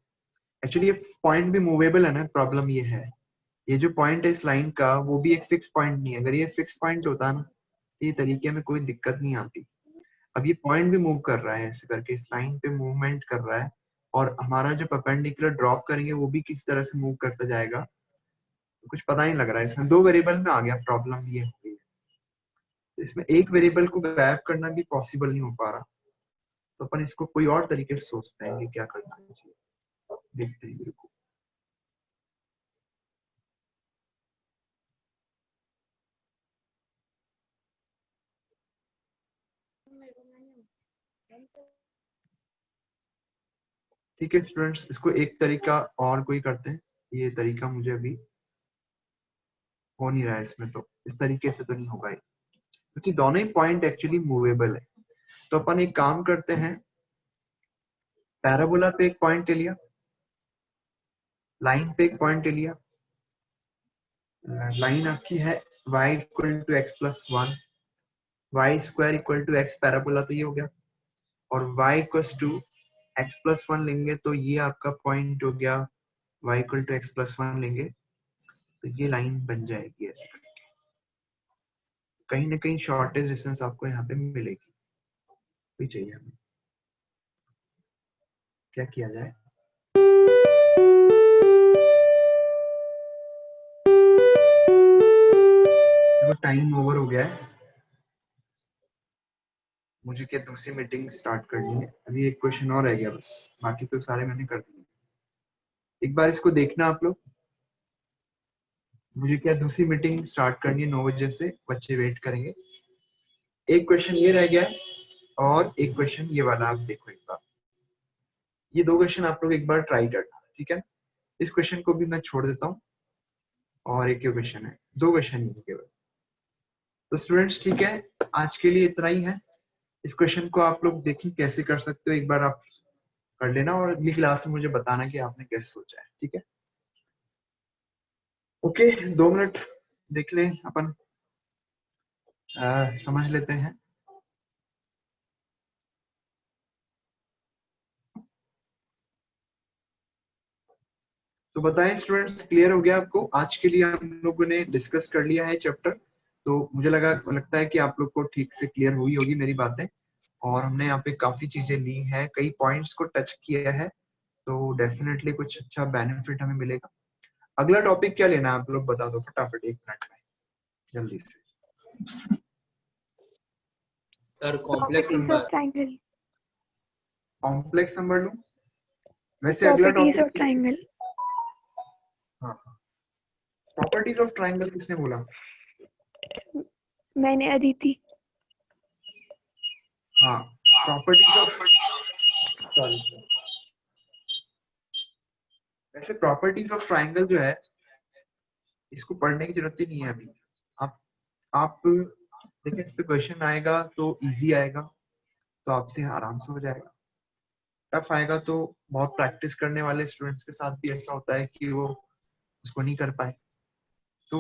एक्चुअली ये पॉइंट भी मूवेबल है ना, प्रॉब्लम ये है, ये जो पॉइंट है इस लाइन का वो भी एक फिक्स पॉइंट नहीं है। अगर ये फिक्स पॉइंट होता ना तो ये तरीके में कोई दिक्कत नहीं आती। अब ये पॉइंट भी मूव कर रहा है, ऐसे करके इस लाइन पे मूवमेंट कर रहा है, और हमारा जो परपेंडिकुलर ड्रॉप करेंगे वो भी किस तरह से मूव करता जाएगा, तो कुछ पता नहीं लग रहा है। इसमें दो वेरिएबल में आ गया, प्रॉब्लम ये हो गई है। इसमें एक वेरिएबल को गैप करना भी पॉसिबल नहीं हो पा रहा, तो अपन इसको कोई और तरीके से सोचते हैं कि क्या करना चाहिए, देखते हैं मेरे को। ठीक है स्टूडेंट्स, इसको एक तरीका और कोई करते हैं, ये तरीका मुझे अभी हो नहीं रहा है इसमें, तो इस तरीके से तो नहीं होगा ये, क्योंकि दोनों ही पॉइंट एक्चुअली मूवेबल है। तो अपन एक काम करते हैं, पैराबोला पे एक पॉइंट ले लिया, लाइन पे एक पॉइंट ले लिया, लाइन आपकी है y = x + 1, y² = x, parabola तो ये हो गया, और y = x + 1 लेंगे तो ये आपका पॉइंट हो गया, y = x + 1 लेंगे तो ये लाइन बन जाएगी ऐसे करके। कहीं ना कहीं शॉर्टेस्ट डिस्टेंस आपको यहाँ पे मिलेगी, भी चाहिए हमें। क्या किया जाए? वो टाइम ओवर हो गया है, मुझे क्या दूसरी मीटिंग स्टार्ट करनी है। अभी एक क्वेश्चन और रह गया बस, बाकी तो सारे मैंने कर दिए। एक बार इसको देखना आप लोग, मुझे क्या दूसरी मीटिंग स्टार्ट करनी है 9 बजे से, बच्चे वेट करेंगे। एक क्वेश्चन ये रह गया है और एक क्वेश्चन ये वाला, आप देखो एक बार, ये 2 क्वेश्चन आप लोग एक बार ट्राई करना, ठीक है। इस क्वेश्चन को भी मैं छोड़ देता हूँ और एक क्वेश्चन है, 2 क्वेश्चन ही है केवल। तो स्टूडेंट्स ठीक है, आज के लिए इतना ही है। इस क्वेश्चन को आप लोग देखिए कैसे कर सकते हो, एक बार आप कर लेना और अगली क्लास में मुझे बताना कि आपने कैसे सोचा है, ठीक है। ओके, 2 मिनट देख लें अपन, समझ लेते हैं। तो बताएं स्टूडेंट्स, क्लियर हो गया आपको? आज के लिए हम लोगों ने डिस्कस कर लिया है चैप्टर, तो मुझे लगता है कि आप लोग को ठीक से क्लियर हुई होगी मेरी बातें, और हमने यहाँ पे काफी चीजें ली है, कई पॉइंट्स को टच किया है, तो डेफिनेटली कुछ अच्छा बेनिफिट हमें मिलेगा। अगला टॉपिक क्या लेना है आप लोग बता दो फटाफट, 1 मिनट में जल्दी से। Sir complex Properties of number. triangle. Complex number लूं? वैसे अगला Properties of टॉपिक, triangle. हाँ, प्रॉपर्टीज ऑफ ट्राइंगल किसने बोला? मैंने अदिति. हाँ, प्रॉपर्टीज ऑफ, सॉरी, वैसे प्रॉपर्टीज ऑफ ट्राइंगल जो है, इसको पढ़ने की जरूरत ही नहीं है अभी। आप देखिए, इस पे क्वेश्चन आएगा तो इजी आएगा, तो आपसे आराम से हो जाएगा। टफ आएगा तो बहुत प्रैक्टिस करने वाले स्टूडेंट्स के साथ भी ऐसा होता है कि वो उसको नहीं कर पाए। तो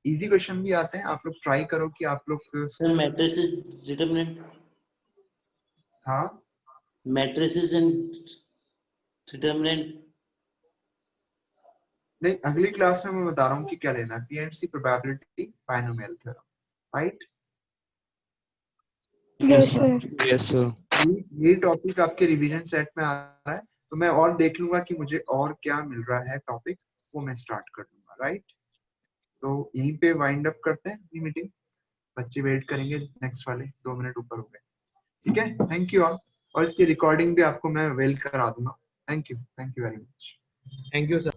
इजी क्वेश्चन भी आते हैं, आप लोग ट्राई करो कि आप लोग, सर मैट्रिसेस डिटरमिनेंट, हाँ मैट्रिसेस एंड डिटरमिनेंट। नहीं, अगली क्लास में मैं बता रहा हूँ कि क्या लेना है, PNC, probability, binomial theorem, right? Yes, sir. Yes ये टॉपिक आपके रिवीजन सेट में आ रहा है, तो मैं और देख लूंगा कि मुझे और क्या मिल रहा है टॉपिक, वो मैं स्टार्ट कर दूंगा, राइट? तो यहीं पे वाइंड अप करते हैं अपनी मीटिंग, बच्चे वेट करेंगे, नेक्स्ट वाले 2 मिनट ऊपर हो गए, ठीक है। थैंक यू ऑल, और इसकी रिकॉर्डिंग भी आपको मैं वेल करा दूंगा। Thank you very much. Thank you sir.